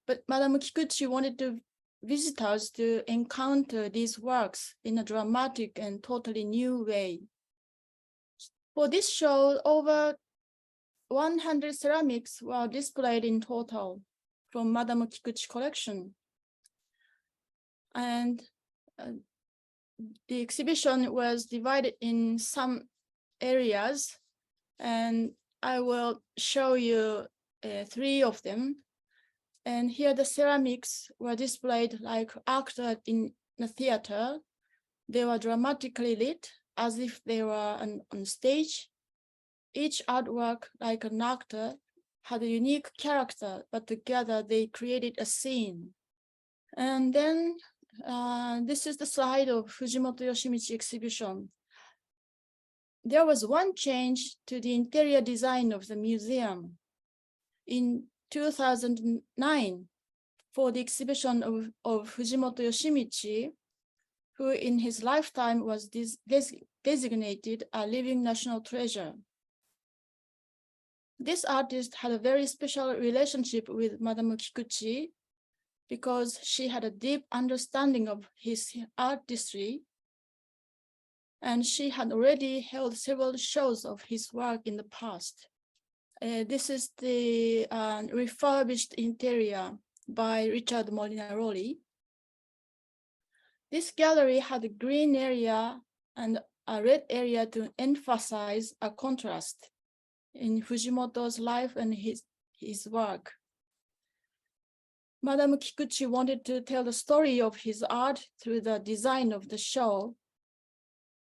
But Madame Kikuchi wanted visitors to encounter these works in a dramatic and totally new way. For this show, over 100 ceramics were displayed in total from Madame Kikuchi collection. And the exhibition was divided in some areas, and I will show you 3 of them. And here the ceramics were displayed like actors in a theater. They were dramatically lit as if they were on stage. Each artwork, like an actor, had a unique character, but together they created a scene. And then this is the slide of Fujimoto Yoshimichi exhibition. There was one change to the interior design of the museum. In 2009, for the exhibition of Fujimoto Yoshimichi, who in his lifetime was designated a living national treasure. This artist had a very special relationship with Madame Kikuchi because she had a deep understanding of his artistry, and she had already held several shows of his work in the past. This is the refurbished interior by Richard Molinaroli. This gallery had a green area and a red area to emphasize a contrast in Fujimoto's life and his work. Madame Kikuchi wanted to tell the story of his art through the design of the show.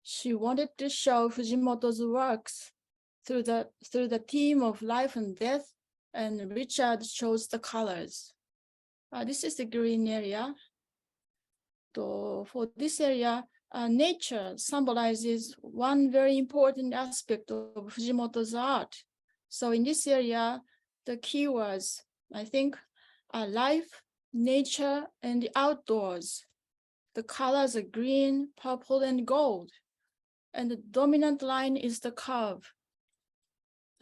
She wanted to show Fujimoto's works through the theme of life and death, and Richard chose the colors. This is the green area. So for this area, nature symbolizes one very important aspect of Fujimoto's art. So in this area, the keywords, I think, are life, nature, and the outdoors. The colors are green, purple, and gold. And the dominant line is the curve,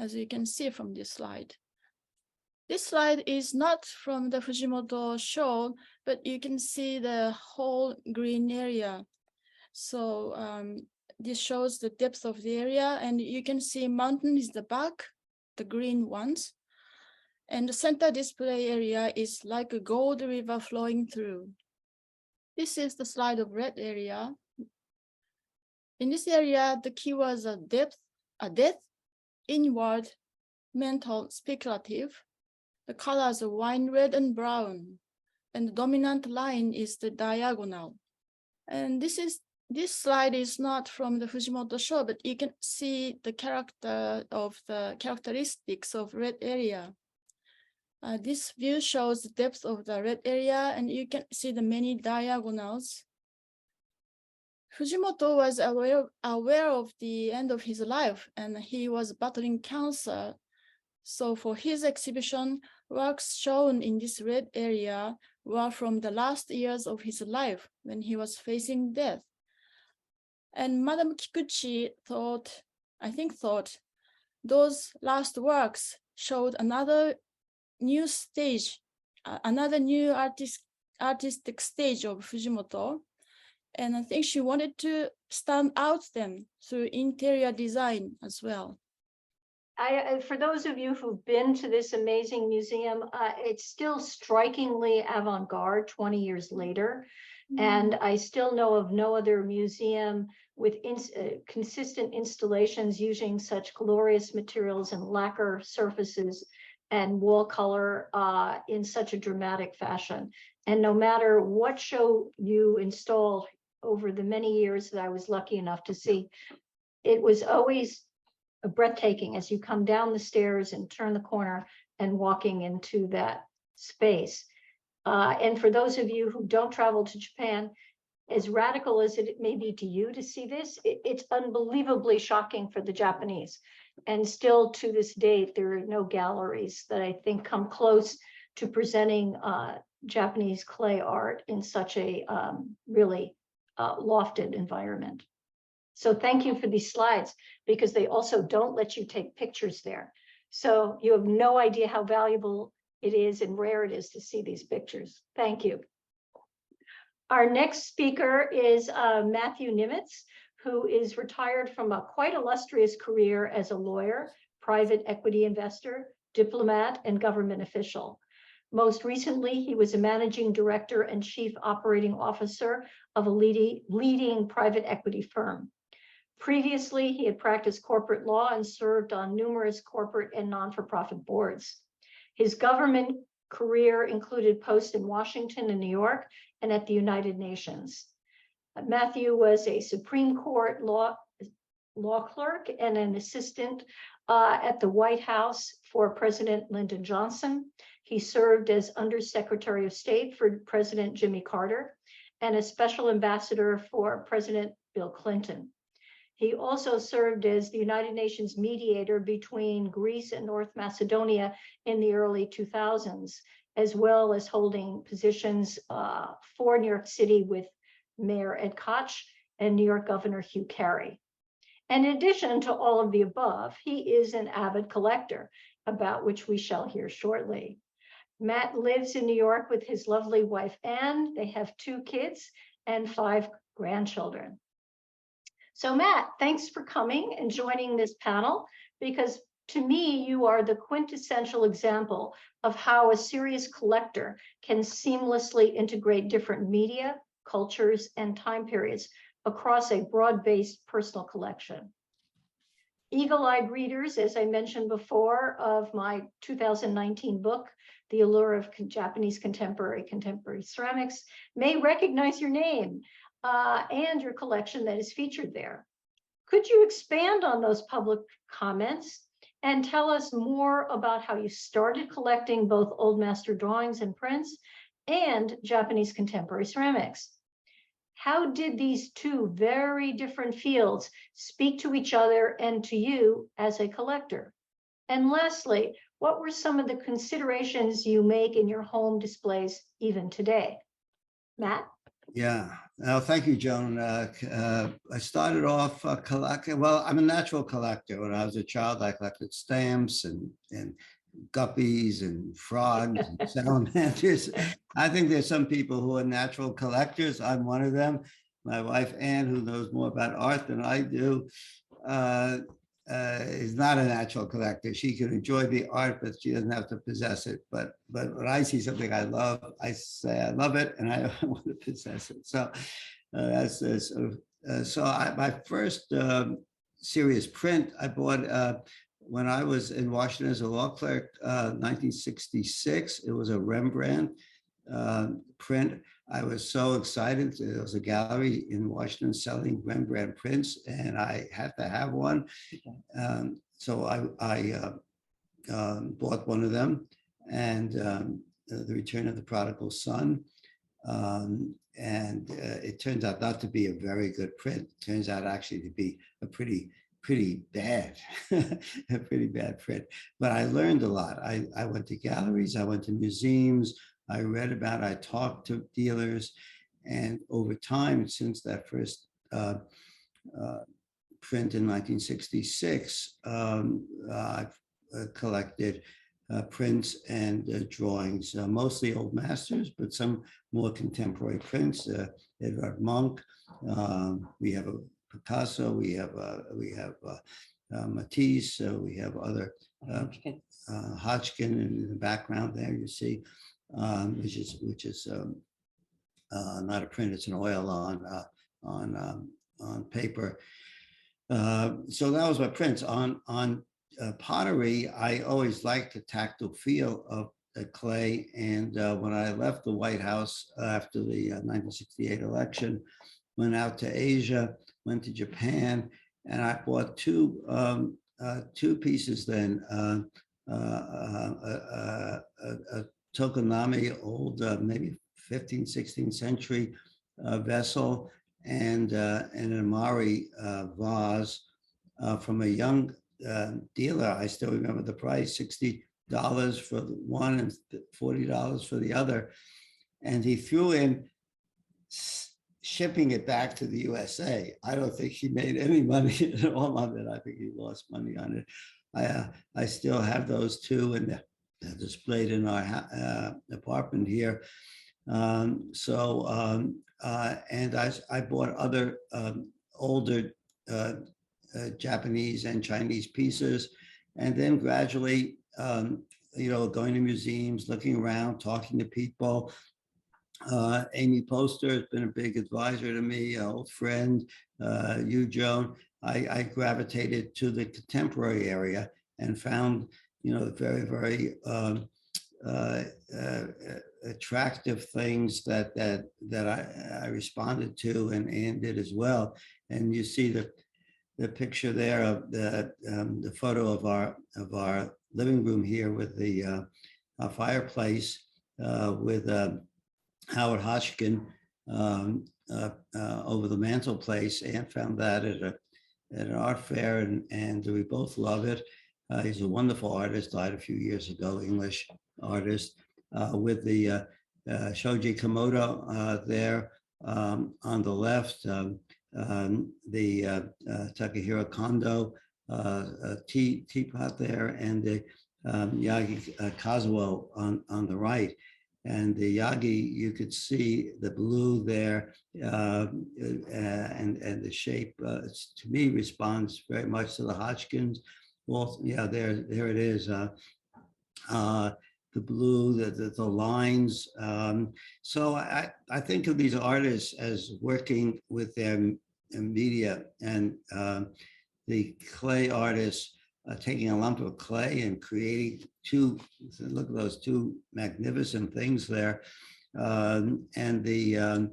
as you can see from this slide. This slide is not from the Fujimoto show, but you can see the whole green area. So this shows the depth of the area, and you can see mountain is the back, the green ones. And the center display area is like a gold river flowing through. This is the slide of red area. In this area, the keywords are depth, inward, mental, speculative. The colors are wine red and brown, and the dominant line is the diagonal. And this slide is not from the Fujimoto show, but you can see the characteristics of red area. This view shows the depth of the red area, and you can see the many diagonals. Fujimoto was aware of the end of his life, and he was battling cancer. So for his exhibition, works shown in this red area were from the last years of his life when he was facing death. And Madame Kikuchi thought those last works showed another new stage, another new artistic stage of Fujimoto. And I think she wanted to stand out them through interior design as well. For those of you who've been to this amazing museum, it's still strikingly avant-garde 20 years later. And I still know of no other museum with consistent installations using such glorious materials and lacquer surfaces and wall color in such a dramatic fashion. And no matter what show you installed over the many years that I was lucky enough to see, it was always breathtaking as you come down the stairs and turn the corner and walking into that space. And for those of you who don't travel to Japan, As radical as it may be to you to see this, it's unbelievably shocking for the Japanese. And still to this date, there are no galleries that I think come close to presenting Japanese clay art in such a really lofted environment. So thank you for these slides, because they also don't let you take pictures there. So you have no idea how valuable it is and rare it is to see these pictures. Thank you. Our next speaker is Matthew Nimetz, who is retired from a quite illustrious career as a lawyer, private equity investor, diplomat, and government official. Most recently, he was a managing director and chief operating officer of a leading private equity firm. Previously, he had practiced corporate law and served on numerous corporate and non-for-profit boards. His government career included posts in Washington and New York and at the United Nations. Matthew was a Supreme Court law clerk and an assistant at the White House for President Lyndon Johnson. He served as Undersecretary of State for President Jimmy Carter and a special ambassador for President Bill Clinton. He also served as the United Nations mediator between Greece and North Macedonia in the early 2000s, as well as holding positions for New York City with Mayor Ed Koch and New York Governor Hugh Carey. And in addition to all of the above, he is an avid collector, about which we shall hear shortly. Matt lives in New York with his lovely wife, Anne. They have 2 kids and 5 grandchildren. So Matt, thanks for coming and joining this panel, because to me, you are the quintessential example of how a serious collector can seamlessly integrate different media, cultures, and time periods across a broad-based personal collection. Eagle-eyed readers, as I mentioned before, of my 2019 book, The Allure of Japanese Contemporary Ceramics, may recognize your name and your collection that is featured there. Could you expand on those public comments and tell us more about how you started collecting both old master drawings and prints and Japanese contemporary ceramics? How did these 2 very different fields speak to each other and to you as a collector? And lastly, what were some of the considerations you make in your home displays even today? Matt? Yeah, no, thank you, Joan. I started off collecting. Well, I'm a natural collector. When I was a child, I collected stamps and guppies and frogs and salamanders. I think there's some people who are natural collectors. I'm one of them. My wife, Anne, who knows more about art than I do, is not a natural collector. She can enjoy the art, but she doesn't have to possess it. But when I see something I love, I say I love it and I want to possess it. So that's sort of, my first serious print I bought when I was in Washington as a law clerk, 1966. It was a Rembrandt print. I was so excited. There was a gallery in Washington selling Rembrandt prints, and I had to have one. So I bought one of them, and The Return of the Prodigal Son. And it turns out not to be a very good print. It turns out actually to be a pretty bad, a pretty bad print. But I learned a lot. I went to galleries, I went to museums, I read about it, I talked to dealers, and over time, since that first print in 1966, I've collected prints and drawings, mostly old masters, but some more contemporary prints. Edvard Munch, we have a Picasso, we have Matisse, we have other Hodgkin in the background there. You see, which is not a print; it's an oil on paper. So that was my prints on pottery. I always liked the tactile feel of the clay, and when I left the White House after the 1968 election, went out to Asia, went to Japan, and I bought two pieces then, a tokonami, old maybe 15th, 16th century vessel and an Mari vase from a young dealer. I still remember the price, $60 for the one and $40 for the other. And he threw in shipping it back to the USA. I don't think he made any money at all on it. I think he lost money on it. I still have those two, and they're displayed in our apartment here. And I bought other older Japanese and Chinese pieces, and then gradually, going to museums, looking around, talking to people. Amy Poster has been a big advisor to me, an old friend. You, Joan. I gravitated to the contemporary area and found, very, very attractive things that I responded to and did as well. And you see the picture there of the photo of our living room here with the fireplace with Howard Hodgkin over the mantelpiece, and found that at an art fair, and we both love it. He's a wonderful artist, died a few years ago, English artist, with the Shoji Komodo there on the left, the Takahiro Kondo teapot there, and the Yagi Kazuo on the right. And the Yagi, you could see the blue there, and the shape, to me, responds very much to the Hodgkins. Well, yeah, there it is. The blue, the lines. So I think of these artists as working with their media, and the clay artists taking a lump of clay and creating look at those two magnificent things there, and the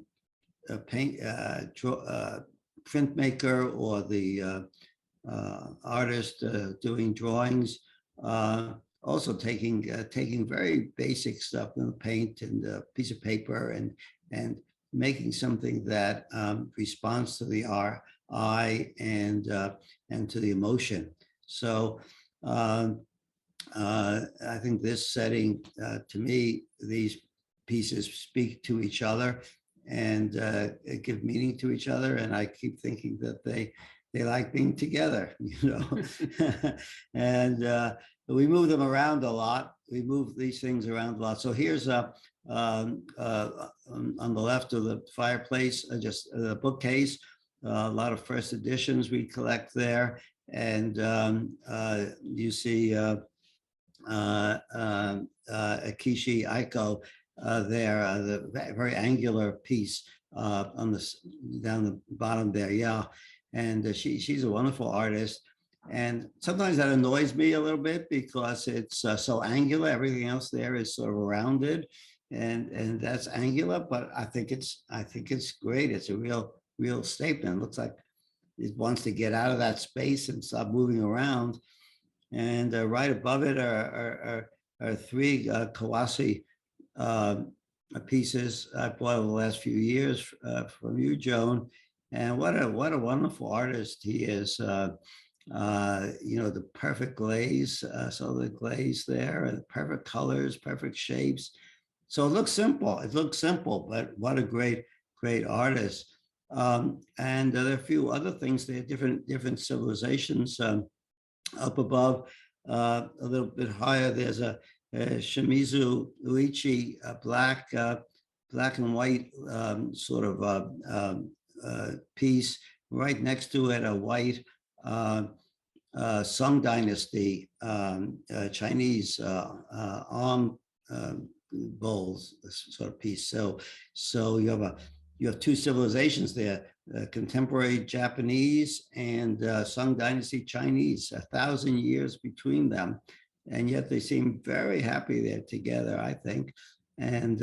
printmaker or the artist doing drawings, also taking very basic stuff, paint and a piece of paper, and making something that responds to the eye and to the emotion. So I think this setting, to me, these pieces speak to each other and give meaning to each other. And I keep thinking that they like being together, and we move them around a lot. We move these things around a lot. So here's on the left of the fireplace, just a bookcase, a lot of first editions we collect there. And you see Akishi Aiko there, the very angular piece on down the bottom there, yeah. And she's a wonderful artist. And sometimes that annoys me a little bit because it's so angular. Everything else there is sort of rounded, and that's angular. But I think it's great. It's a real statement. It looks like it wants to get out of that space and stop moving around. And right above it are three Kawase pieces I bought over the last few years from you, Joan. And what a wonderful artist he is. The perfect glaze, so the glaze there, and the perfect colors, perfect shapes. So it looks simple, but what a great artist. And there are a few other things there, different civilizations up above, a little bit higher. There's a Shimizu Uichi, a black and white sort of piece. Right next to it, a white Song Dynasty Chinese arm bowls sort of piece. So you have two civilizations there, contemporary Japanese and Song Dynasty Chinese, 1,000 years between them. And yet they seem very happy they're together, I think. And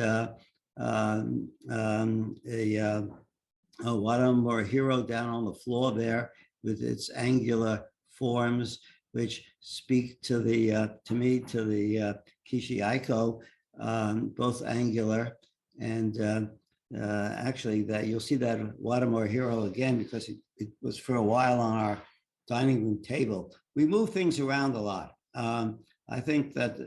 Wadam hero down on the floor there with its angular forms, which speak to me to the Kishi Aiko, both angular. And actually, that you'll see that Watermore hero again, because it was for a while on our dining room table. We move things around a lot. I think that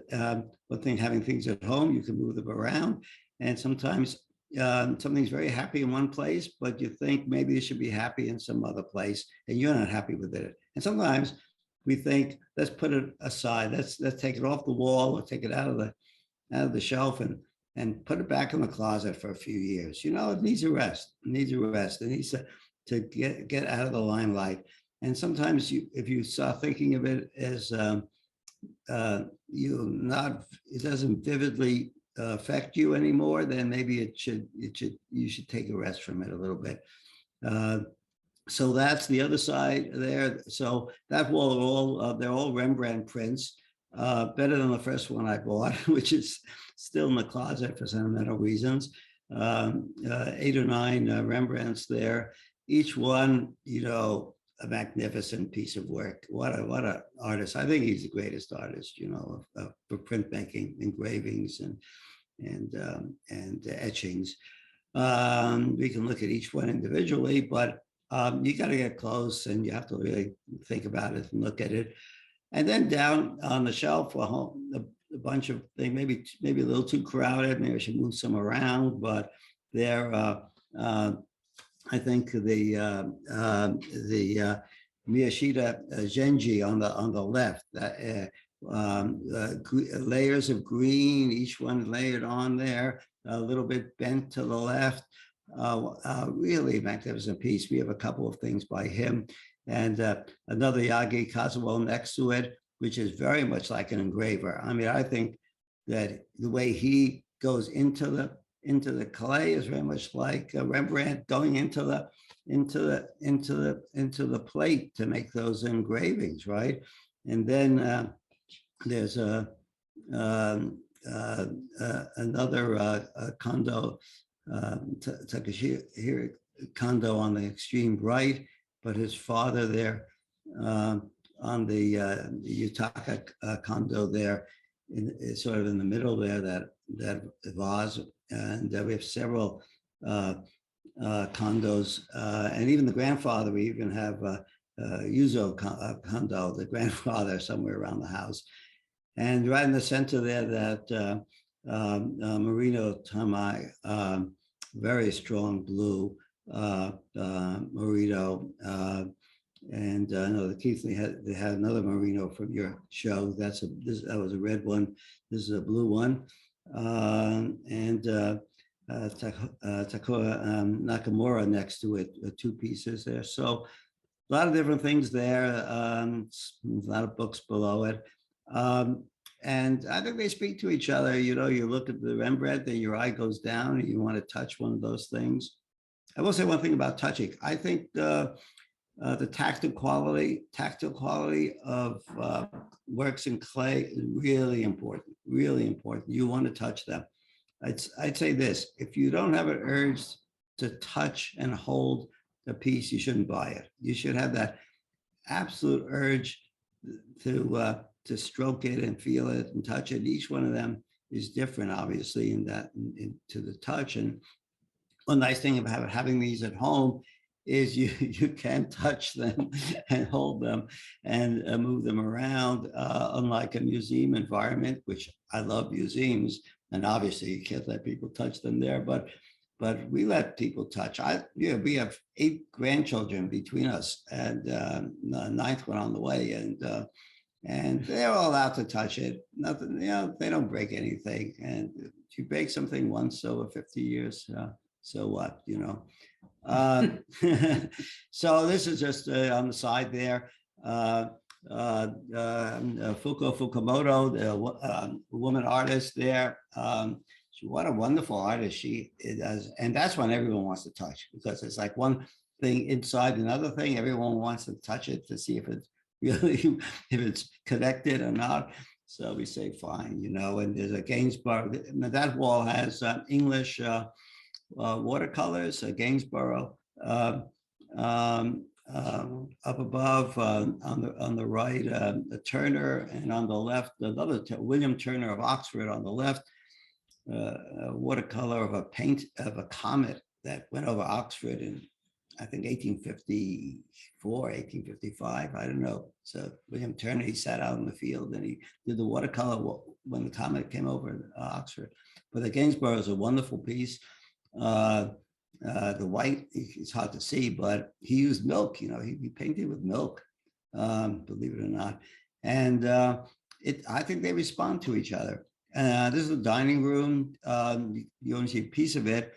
one thing, having things at home, you can move them around, and sometimes something's very happy in one place, but you think maybe it should be happy in some other place, and you're not happy with it. And sometimes we think, let's put it aside, let's take it off the wall, or take it out of the shelf, and put it back in the closet for a few years. You know, it needs a rest. It needs a rest. It needs to get out of the limelight. And sometimes if you start thinking of it as it doesn't vividly affect you anymore, then maybe you should take a rest from it a little bit. So that's the other side there. So that wall, they're all Rembrandt prints, better than the first one I bought, which is still in the closet for sentimental reasons. 8 or 9 Rembrandts there, each one, you know, a magnificent piece of work. What an artist! I think he's the greatest artist, you know, for printmaking, engravings, and etchings. We can look at each one individually, but you got to get close, and you have to really think about it and look at it. And then down on the shelf, a bunch of things, maybe a little too crowded. Maybe I should move some around, but they're. I think the Miyashita Genji on the left, layers of green, each one layered on there, a little bit bent to the left. Really magnificent piece. We have a couple of things by him, and another Yagi Kazuo next to it, which is very much like an engraver. I mean, I think that the way he goes into the clay is very much like Rembrandt going into the plate to make those engravings, right? And then there's another Kondo, Takashiro Kondo on the extreme right, but his father there on the Yutaka Kondo there, sort of in the middle there, that vase. And we have several condos, and even the grandfather. We even have Yuzo Kondo, the grandfather, somewhere around the house. And right in the center there, that Merino Tamai, very strong blue Merino. And I know the Keithley they had another Merino from your show. That was a red one. This is a blue one. And Takura Nakamura next to it, 2 pieces there. So a lot of different things there, a lot of books below it. And I think they speak to each other. You know, you look at the Rembrandt, then your eye goes down and you want to touch one of those things. I will say one thing about touching. I think the tactile quality of works in clay is really important, really important. You want to touch them. I'd say this: if you don't have an urge to touch and hold the piece, you shouldn't buy it. You should have that absolute urge to stroke it and feel it and touch it. Each one of them is different, obviously, to the touch. And one nice thing about having these at home is you can touch them and hold them and move them around, unlike a museum environment, which I love museums, and obviously you can't let people touch them there, but we let people touch. We have 8 grandchildren between us, and the 9th one on the way, and they're all allowed to touch it. Nothing, they don't break anything. And if you break something once over 50 years, so what, So this is just on the side there. Fukumoto, the woman artist there. What a wonderful artist she is. And that's when everyone wants to touch, because it's like one thing inside another thing. Everyone wants to touch it to see if it's really, if it's connected or not. So we say, fine, and there's a Gainsborough. That wall has English watercolors, Gainsborough. Up above on the right, Turner, and on the left, another William Turner of Oxford on the left. watercolor of a paint of a comet that went over Oxford in, I think, 1854, 1855. I don't know. So William Turner, he sat out in the field and he did the watercolor when the comet came over Oxford. But the Gainsborough is a wonderful piece. The white, it's hard to see, but he used milk. He painted with milk, believe it or not. And I think they respond to each other. This is the dining room. You only see a piece of it.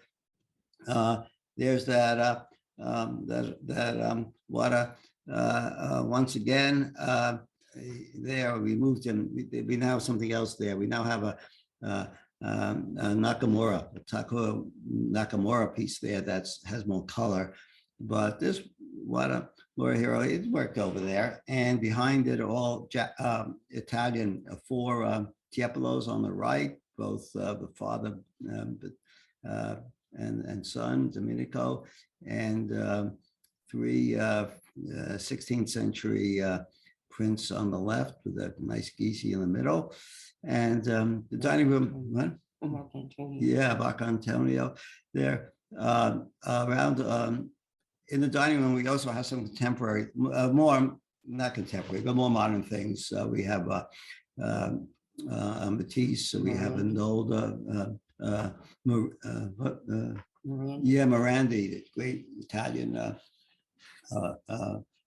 There's that water. Once again, there we moved him. We now have something else there. We now have a Takuro Nakamura piece there that has more color. But this water hero, it worked over there. And behind it, all Italian, 4 Tiepolos on the right, both the father and son, Domenico, and 3 16th century prints on the left with a nice Gisi in the middle. And the dining room, what? Yeah, Marcantonio there. Around in the dining room, we also have some contemporary, more, not contemporary, but more modern things. We have Matisse, so we have an old Morandi, the great Italian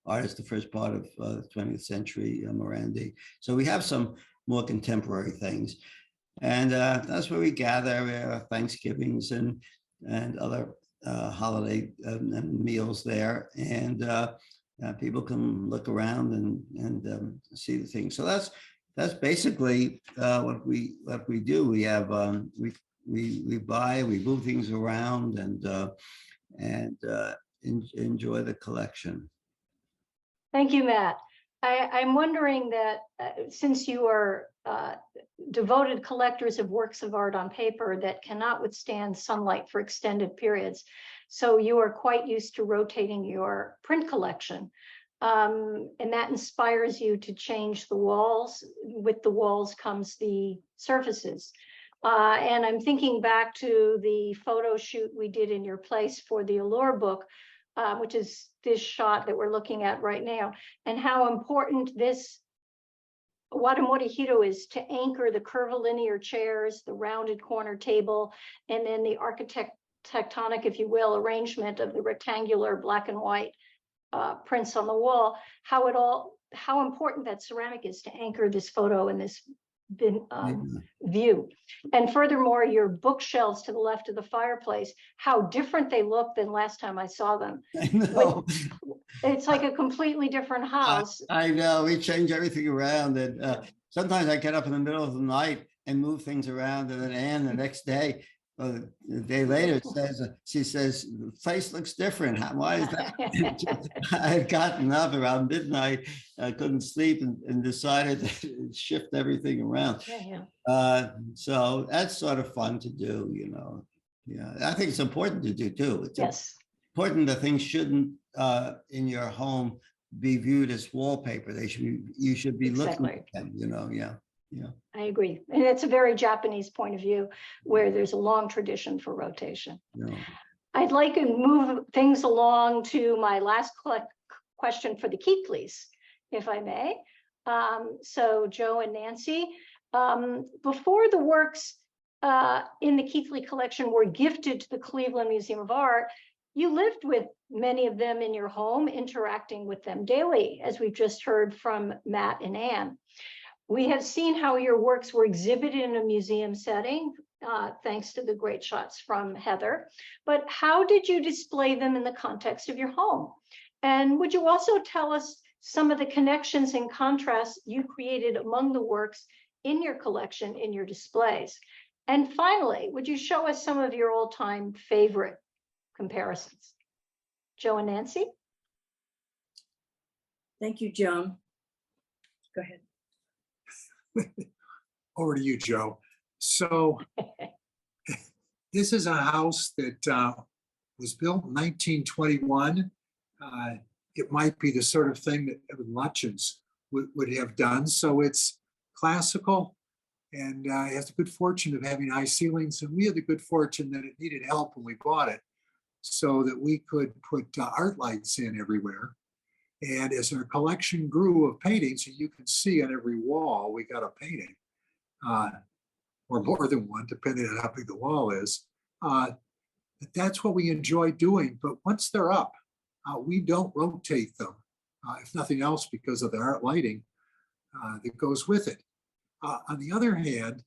artist, the first part of the 20th century, Morandi. So we have some more contemporary things. And that's where we gather Thanksgivings and other holiday meals there. And people can look around and see the things. So that's basically what we do. We have we buy, we move things around, and enjoy the collection. Thank you, Matt. I'm wondering that since you are devoted collectors of works of art on paper that cannot withstand sunlight for extended periods, so you are quite used to rotating your print collection. And that inspires you to change the walls. With the walls comes the surfaces. And I'm thinking back to the photo shoot we did in your place for the Allure book, which is this shot that we're looking at right now, and how important this Watamoto is to anchor the curvilinear chairs, the rounded corner table, and then the architectonic, if you will, arrangement of the rectangular black and white prints on the wall, how important that ceramic is to anchor this photo and this view. And furthermore, your bookshelves to the left of the fireplace, how different they look than last time I saw them. I know. It's like a completely different house. I know, we change everything around, and sometimes I get up in the middle of the night and move things around, and then Anne the next day, a day later, she says, the place looks different. Why is that? I had gotten up around midnight, I couldn't sleep, and decided to shift everything around. So that's sort of fun to do, Yeah, I think it's important to do too. It's important that things shouldn't in your home be viewed as wallpaper. You should be looking at them, Yeah. I agree. And it's a very Japanese point of view where there's a long tradition for rotation. I'd like to move things along to my last question for the Keithleys, if I may. So Joe and Nancy, before the works in the Keithley collection were gifted to the Cleveland Museum of Art, you lived with many of them in your home, interacting with them daily, as we've just heard from Matt and Anne. We have seen how your works were exhibited in a museum setting, thanks to the great shots from Heather. But how did you display them in the context of your home? And would you also tell us some of the connections and contrasts you created among the works in your collection, in your displays? And finally, would you show us some of your all-time favorite comparisons? Joe and Nancy? Thank you, Joan. Go ahead. Over to you, Joe. So this is a house that was built in 1921. It might be the sort of thing that Evan Lutyens would have done. So it's classical, and it has the good fortune of having high ceilings. And we had the good fortune that it needed help when we bought it, so that we could put art lights in everywhere. And as our collection grew of paintings, and you can see on every wall, we got a painting, or more than one, depending on how big the wall is. That's what we enjoy doing. But once they're up, we don't rotate them, if nothing else, because of the art lighting that goes with it. On the other hand,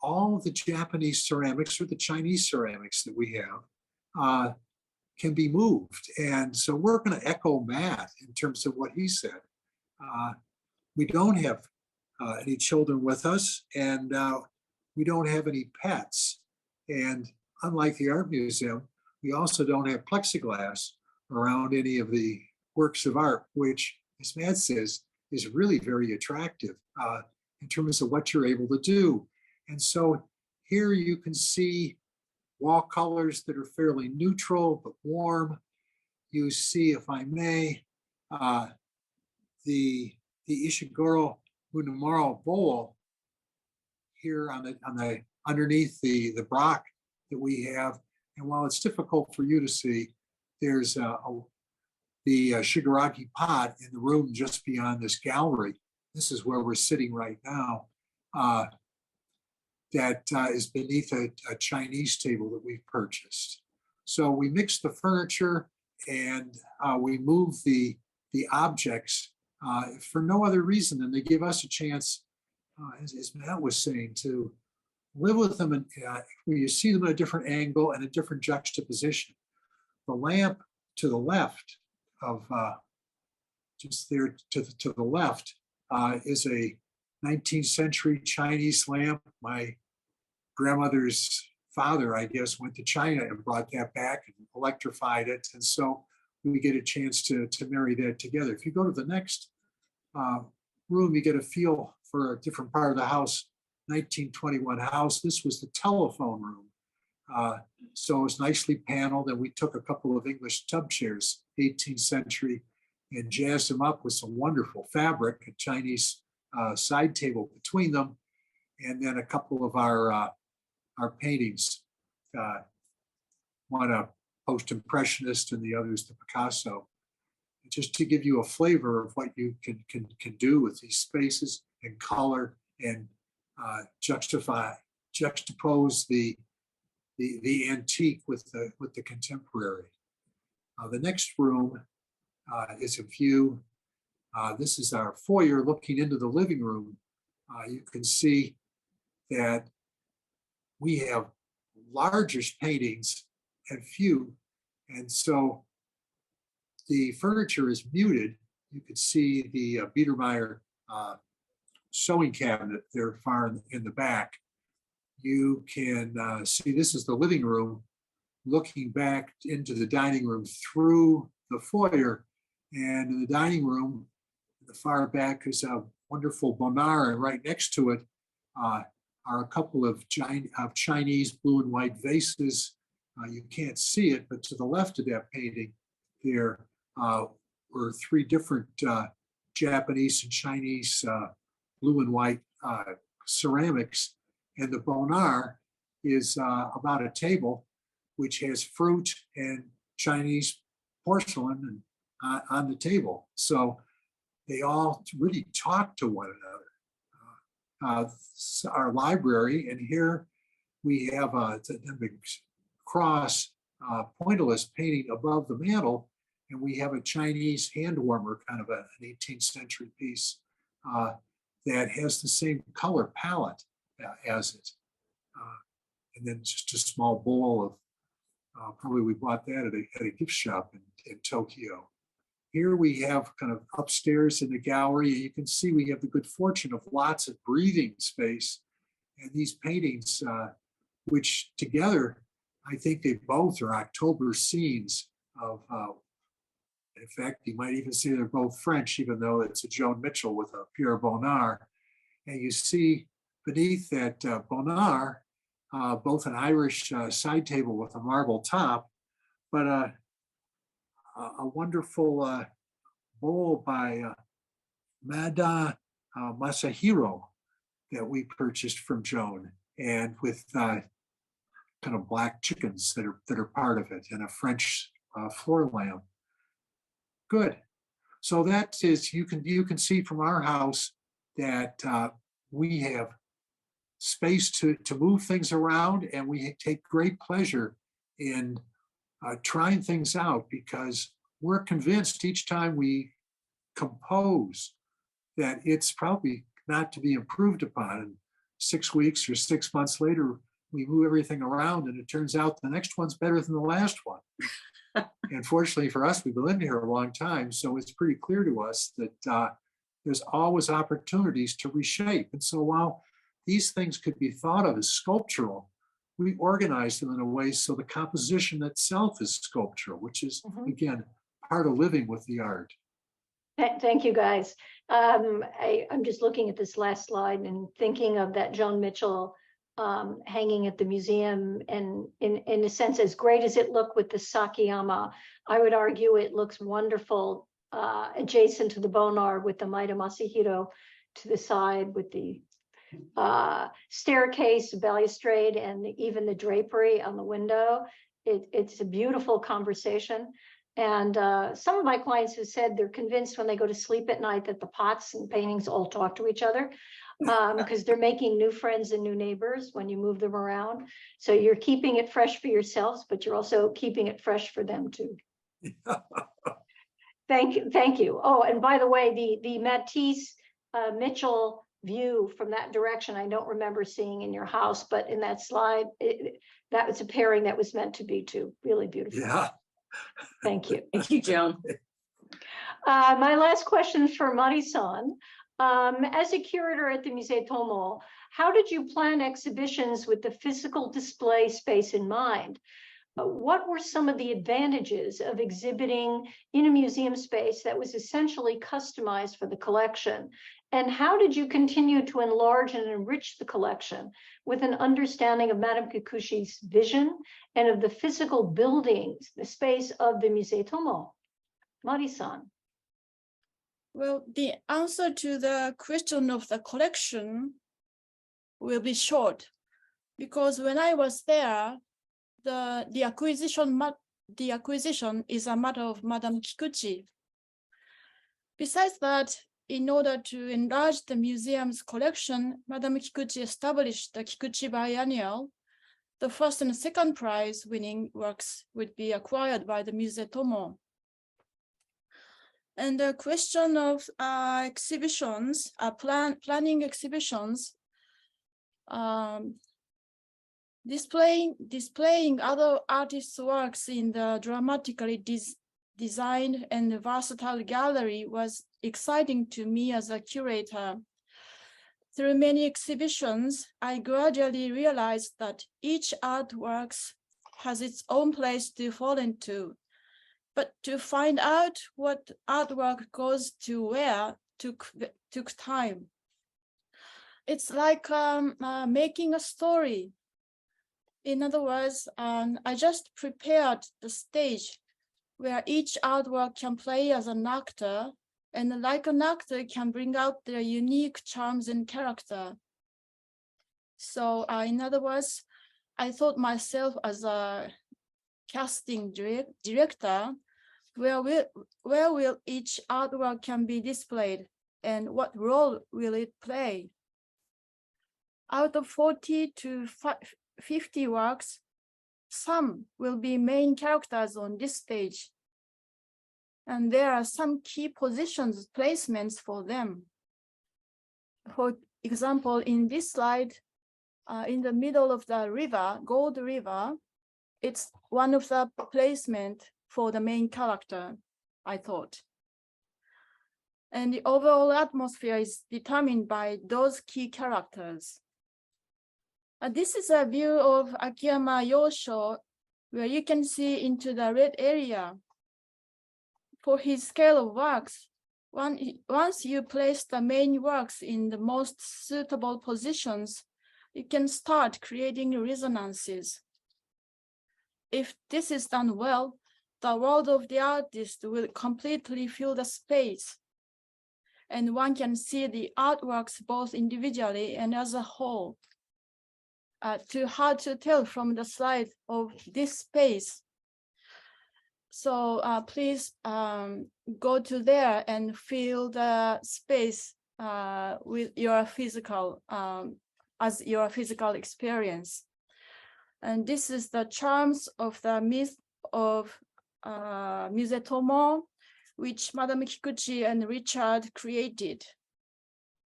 all of the Japanese ceramics or the Chinese ceramics that we have can be moved. And so we're going to echo Matt in terms of what he said. We don't have any children with us, and we don't have any pets. And unlike the art museum, we also don't have plexiglass around any of the works of art, which, as Matt says, is really very attractive in terms of what you're able to do. And so here you can see wall colors that are fairly neutral but warm. You see, if I may, the Ishiguro Munamaro bowl here on the underneath the Brock that we have. And while it's difficult for you to see, there's the Shigaraki pot in the room just beyond this gallery. This is where we're sitting right now. That is beneath a Chinese table that we've purchased. So we mix the furniture and we move the objects for no other reason than they give us a chance, as Matt was saying, to live with them, and where you see them at a different angle and a different juxtaposition. The lamp to the left of just there to the left is a 19th century Chinese lamp. My grandmother's father, I guess, went to China and brought that back and electrified it. And so we get a chance to marry that together. If you go to the next room, you get a feel for a different part of the house. 1921 house. This was the telephone room. So it's nicely paneled, and we took a couple of English tub chairs, 18th century, and jazzed them up with some wonderful fabric, a Chinese side table between them, and then a couple of our paintings. One a post-impressionist and the other's the Picasso. Just to give you a flavor of what you can do with these spaces and color and juxtapose the antique with the contemporary. The next room is a view. This is our foyer looking into the living room. You can see that we have largest paintings and few, and so the furniture is muted. You can see the Biedermeier sewing cabinet there far in the back. You can see this is the living room looking back into the dining room through the foyer. And in the dining room, in the far back is a wonderful Bonnard, and right next to it are a couple of Chinese blue and white vases. You can't see it, but to the left of that painting, there were three different Japanese and Chinese blue and white ceramics. And the Bonnard is about a table which has fruit and Chinese porcelain on the table. So they all really talk to one another. Our library, and here we have a big cross pointillist painting above the mantle, and we have a Chinese hand warmer, kind of an 18th century piece that has the same color palette as it. And then just a small bowl of, probably we bought that at a gift shop in Tokyo. Here we have kind of upstairs in the gallery, you can see we have the good fortune of lots of breathing space. And these paintings, which together, I think they both are October scenes of, in fact, you might even say they're both French, even though it's a Joan Mitchell with a Pierre Bonnard. And you see beneath that Bonnard, both an Irish side table with a marble top, but a wonderful bowl by Mada Masahiro. that we purchased from Joan, and with kind of black chickens that are part of it, and a French floor lamp. Good. So that is, you can see from our house that we have space to move things around, and we take great pleasure in trying things out, because we're convinced each time we compose that it's probably not to be improved upon. And 6 weeks or 6 months later, we move everything around, and it turns out the next one's better than the last one. And fortunately for us, we've been living here a long time, so it's pretty clear to us that there's always opportunities to reshape. And so while these things could be thought of as sculptural, we organize them in a way so the composition itself is sculptural, which is, again, part of living with the art. Thank you, guys. I'm just looking at this last slide and thinking of that Joan Mitchell hanging at the museum, and in a sense, as great as it looked with the Sakayama, I would argue it looks wonderful adjacent to the Bonar with the Maeda Masahiro to the side, with the staircase, balustrade, and even the drapery on the window. It's a beautiful conversation. And some of my clients have said they're convinced when they go to sleep at night that the pots and paintings all talk to each other, because they're making new friends and new neighbors when you move them around. So you're keeping it fresh for yourselves, but you're also keeping it fresh for them too. Thank you. Oh, and by the way, the Matisse Mitchell view from that direction, I don't remember seeing in your house, but in that slide, that was a pairing that was meant to be too. Really beautiful. Yeah. Thank you. Thank you, Joan. My last question is for Mari-san. As a curator at the Musee Tomo, how did you plan exhibitions with the physical display space in mind? What were some of the advantages of exhibiting in a museum space that was essentially customized for the collection? And how did you continue to enlarge and enrich the collection with an understanding of Madame Kikuchi's vision and of the physical buildings, the space of the Musee Tomo? Mari-san. Well, the answer to the question of the collection will be short, because when I was there, the acquisition is a matter of Madame Kikuchi. Besides that, in order to enlarge the museum's collection, Madame Kikuchi established the Kikuchi Biennial. The first and second prize winning works would be acquired by the Musee Tomo. And the question of exhibitions, planning exhibitions, displaying other artists' works in the dramatically designed and versatile gallery was exciting to me as a curator. Through many exhibitions, I gradually realized that each artwork has its own place to fall into. But to find out what artwork goes to where took time. It's like making a story. In other words, I just prepared the stage where each artwork can play as an actor, and like an actor can bring out their unique charms and character. So in other words, I thought myself as a casting director, where will each artwork can be displayed and what role will it play? Out of 40 to 50 works, some will be main characters on this stage. And there are some key positions, placements for them. For example, in this slide, in the middle of the river, Gold River, it's one of the placement for the main character, I thought. And the overall atmosphere is determined by those key characters. This is a view of Akiyama Yosho, where you can see into the red area. For his scale of works, once you place the main works in the most suitable positions, you can start creating resonances. If this is done well, the world of the artist will completely fill the space. and one can see the artworks both individually and as a whole. Too hard to tell from the slide of this space. So please go to there and feel the space with your physical, as your physical experience. And this is the charms of the myth of Musee Tomo, which Madame Kikuchi and Richard created.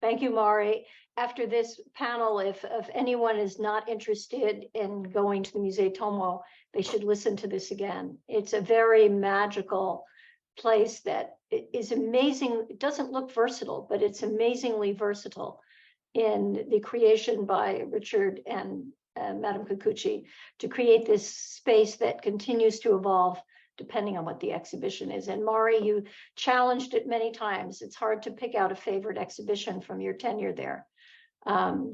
Thank you, Mari. After this panel, if anyone is not interested in going to the Musee Tomo, they should listen to this again. It's a very magical place that is amazing. It doesn't look versatile, but it's amazingly versatile in the creation by Richard and Madame Kikuchi to create this space that continues to evolve depending on what the exhibition is. And Mari, you challenged it many times. It's hard to pick out a favorite exhibition from your tenure there.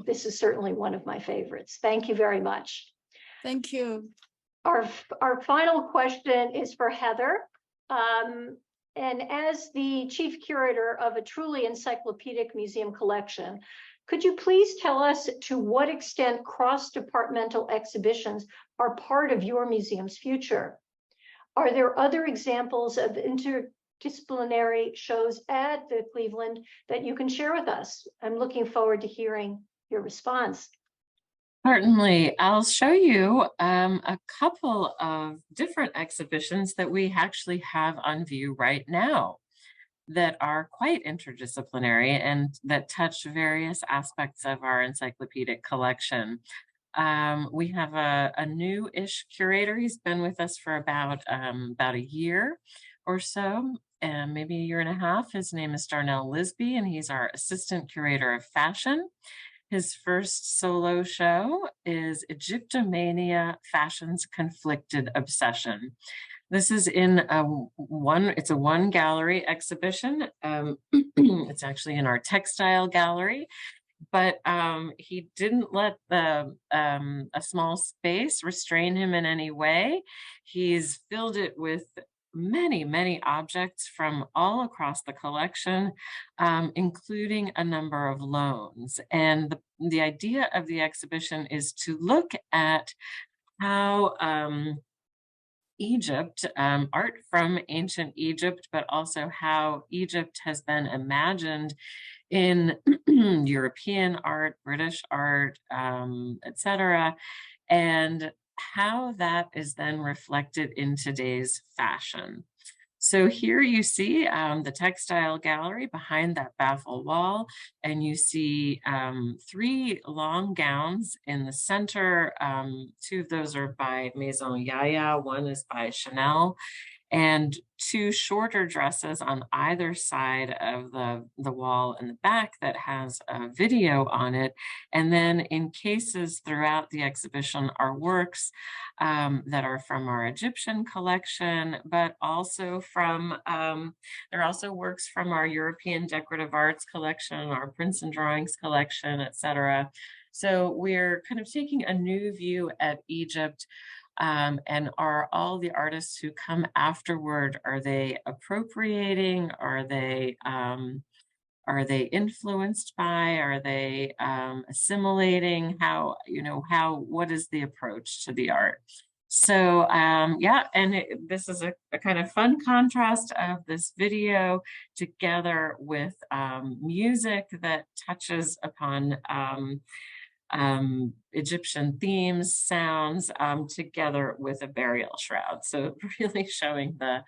This is certainly one of my favorites. Thank you very much. Thank you. Our final question is for Heather. And as the chief curator of a truly encyclopedic museum collection, could you please tell us to what extent cross-departmental exhibitions are part of your museum's future? Are there other examples of interdisciplinary shows at the Cleveland that you can share with us? I'm looking forward to hearing your response. Certainly, I'll show you a couple of different exhibitions that we actually have on view right now that are quite interdisciplinary and that touch various aspects of our encyclopedic collection. We have a new-ish curator. He's been with us for about a year or so, maybe a year and a half. His name is Darnell Lisby, and he's our assistant curator of fashion. His first solo show is Egyptomania, Fashion's Conflicted Obsession. This is in it's a one gallery exhibition. It's actually in our textile gallery. But he didn't let a small space restrain him in any way. He's filled it with many, many objects from all across the collection, including a number of loans. And the idea of the exhibition is to look at how Egypt, art from ancient Egypt, but also how Egypt has been imagined in European art, British art, etc., and how that is then reflected in today's fashion. So here you see the textile gallery behind that baffle wall, and you see 3 long gowns in the center. 2 of those are by Maison Yaya, 1 is by Chanel, and 2 shorter dresses on either side of the wall in the back that has a video on it. And then in cases throughout the exhibition are works that are from our Egyptian collection, but also from, there are also works from our European decorative arts collection, our prints and drawings collection, etc. So we're kind of taking a new view at Egypt. And are all the artists who come afterward, are they appropriating? Are they influenced by? Are they assimilating? What is the approach to the art? So yeah, and this is a kind of fun contrast of this video together with music that touches upon Egyptian themes, sounds, together with a burial shroud. So really showing the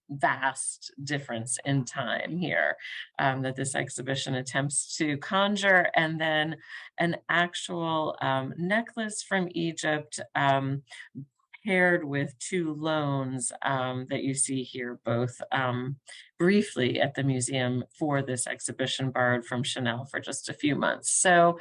vast difference in time here that this exhibition attempts to conjure. And then an actual necklace from Egypt paired with 2 loans that you see here, both briefly at the museum for this exhibition, borrowed from Chanel for just a few months. So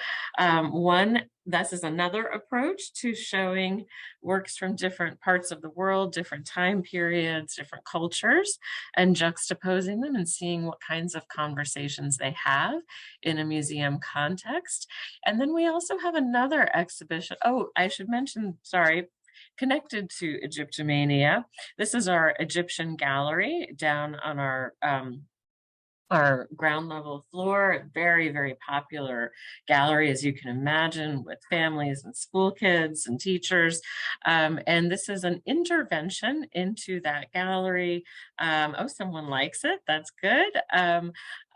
this is another approach to showing works from different parts of the world, different time periods, different cultures, and juxtaposing them and seeing what kinds of conversations they have in a museum context. And then we also have another exhibition. Oh, I should mention, sorry, connected to Egyptomania. This is our Egyptian gallery down on our ground level floor. Very, very popular gallery, as you can imagine, with families and school kids and teachers. And this is an intervention into that gallery. Oh, someone likes it. That's good.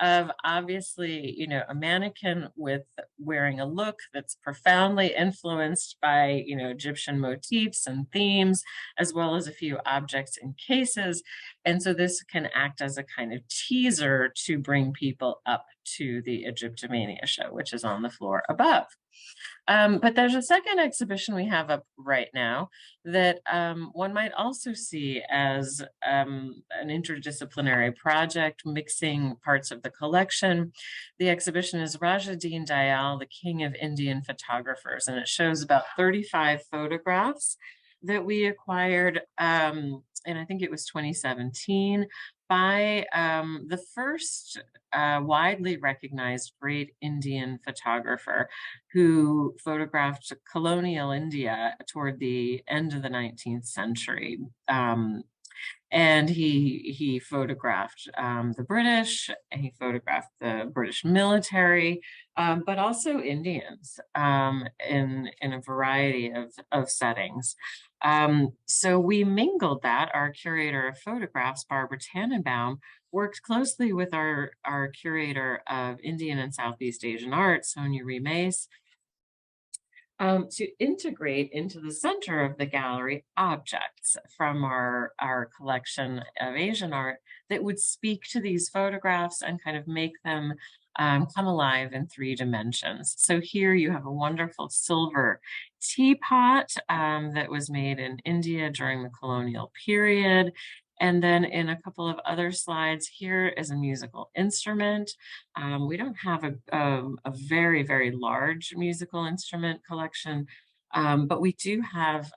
Of obviously, you know, a mannequin with wearing a look that's profoundly influenced by, you know, Egyptian motifs and themes, as well as a few objects and cases. And so this can act as a kind of teaser to bring people up to the Egyptomania show, which is on the floor above. But there's a second exhibition we have up right now that one might also see as an interdisciplinary project, mixing parts of the collection. The exhibition is Rajaddin Dayal, the King of Indian Photographers, and it shows about 35 photographs that we acquired, and I think it was 2017, by the first widely recognized great Indian photographer who photographed colonial India toward the end of the 19th century. And he photographed the British, and he photographed the British military, but also Indians in a variety of settings. So we mingled that. Our curator of photographs, Barbara Tannenbaum, worked closely with our curator of Indian and Southeast Asian art, Sonia Rimes, to integrate into the center of the gallery objects from our collection of Asian art that would speak to these photographs and kind of make them come alive in 3 dimensions. So here you have a wonderful silver teapot that was made in India during the colonial period. And then in a couple of other slides, here is a musical instrument. We don't have a very, very large musical instrument collection, but we do have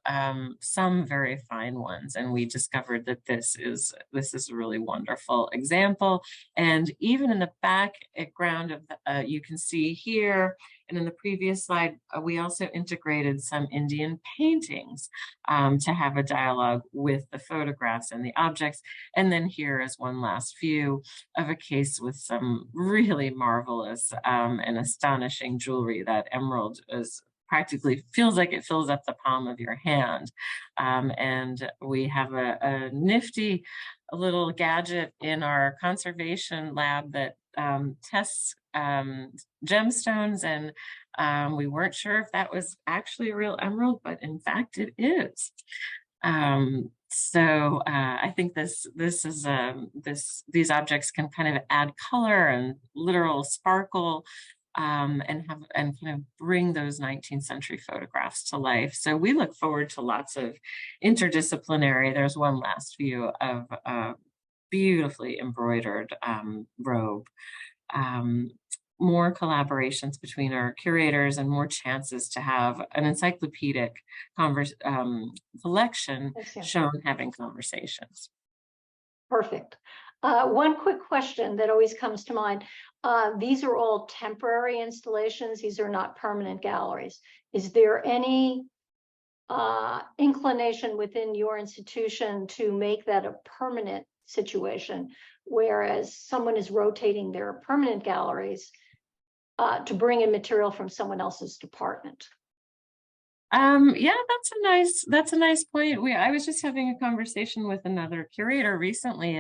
some very fine ones. And we discovered that this is a really wonderful example. And even in the background of the, you can see here, and in the previous slide, we also integrated some Indian paintings to have a dialogue with the photographs and the objects. And then here is one last view of a case with some really marvelous and astonishing jewelry. That emerald is practically feels like it fills up the palm of your hand. And we have a nifty little gadget in our conservation lab that tests gemstones, and we weren't sure if that was actually a real emerald, but in fact it is. So I think these objects can kind of add color and literal sparkle, and kind of bring those 19th century photographs to life. So we look forward to lots of interdisciplinary. There's one last view of a beautifully embroidered robe. More collaborations between our curators and more chances to have an encyclopedic collection shown having conversations. Perfect. One quick question that always comes to mind. These are all temporary installations. These are not permanent galleries. Is there any inclination within your institution to make that a permanent situation, whereas someone is rotating their permanent galleries to bring in material from someone else's department? Yeah, that's a nice point. I was just having a conversation with another curator recently,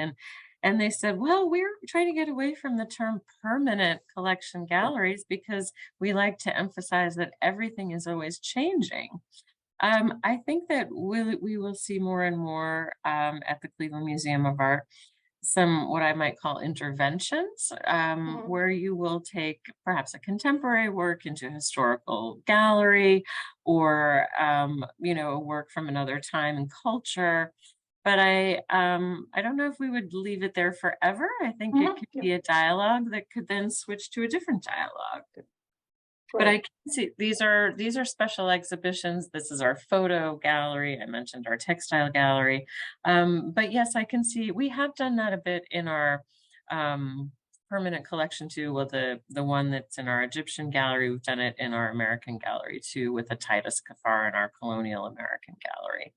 and they said, well, we're trying to get away from the term permanent collection galleries because we like to emphasize that everything is always changing. I think that we will see more and more at the Cleveland Museum of Art some what I might call interventions, where you will take perhaps a contemporary work into a historical gallery, or a work from another time and culture. But I don't know if we would leave it there forever. I think it could be a dialogue that could then switch to a different dialogue. But I can see these are special exhibitions. This is our photo gallery. I mentioned our textile gallery. But yes, I can see we have done that a bit in our permanent collection too. Well, the one that's in our Egyptian gallery, we've done it in our American gallery too, with the Titus Kafar in our colonial American gallery.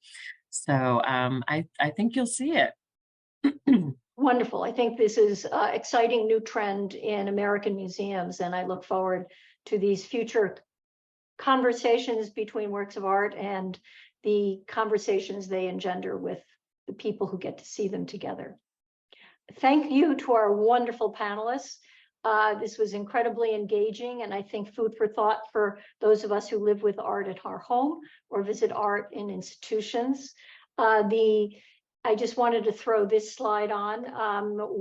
So I think you'll see it. Wonderful. I think this is an exciting new trend in American museums, and I look forward to these future conversations between works of art and the conversations they engender with the people who get to see them together. Thank you to our wonderful panelists. This was incredibly engaging, and I think food for thought for those of us who live with art at our home or visit art in institutions. I just wanted to throw this slide on.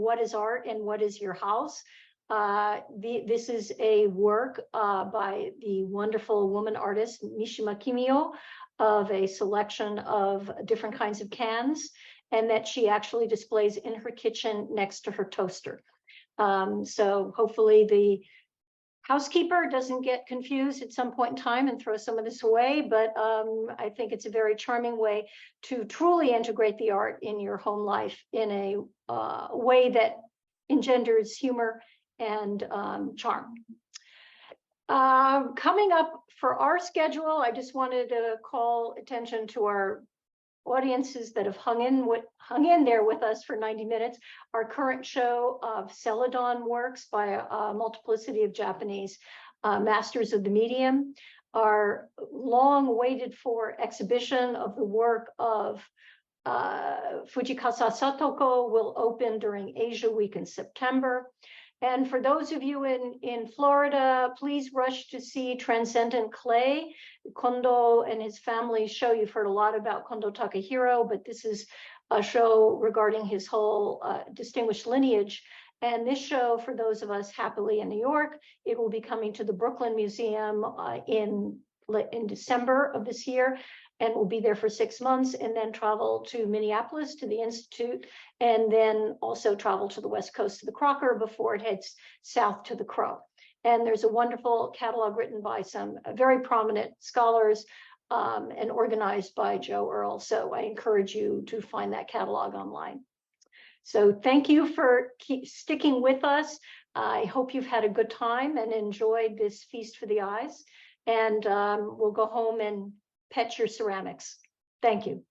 What is art and what is your house? This is a work by the wonderful woman artist Mishima Kimio of a selection of different kinds of cans, and that she actually displays in her kitchen next to her toaster. So hopefully the housekeeper doesn't get confused at some point in time and throw some of this away, but I think it's a very charming way to truly integrate the art in your home life in a way that engenders humor and charm. Coming up for our schedule, I just wanted to call attention to our audiences that have hung in there with us for 90 minutes. Our current show of Celadon works by a multiplicity of Japanese masters of the medium. Our long waited for exhibition of the work of Fujikasa Satoko will open during Asia Week in September. And for those of you in Florida, please rush to see Transcendent Clay, Kondo and his family show. You've heard a lot about Kondo Takahiro, but this is a show regarding his whole distinguished lineage. And this show, for those of us happily in New York, it will be coming to the Brooklyn Museum in December of this year, and will be there for 6 months, and then travel to Minneapolis to the Institute, and then also travel to the West Coast to the Crocker before it heads south to the Crow. And there's a wonderful catalog written by some very prominent scholars and organized by Joe Earl. So I encourage you to find that catalog online. So thank you for sticking with us. I hope you've had a good time and enjoyed this feast for the eyes. And we'll go home and pet your ceramics. Thank you.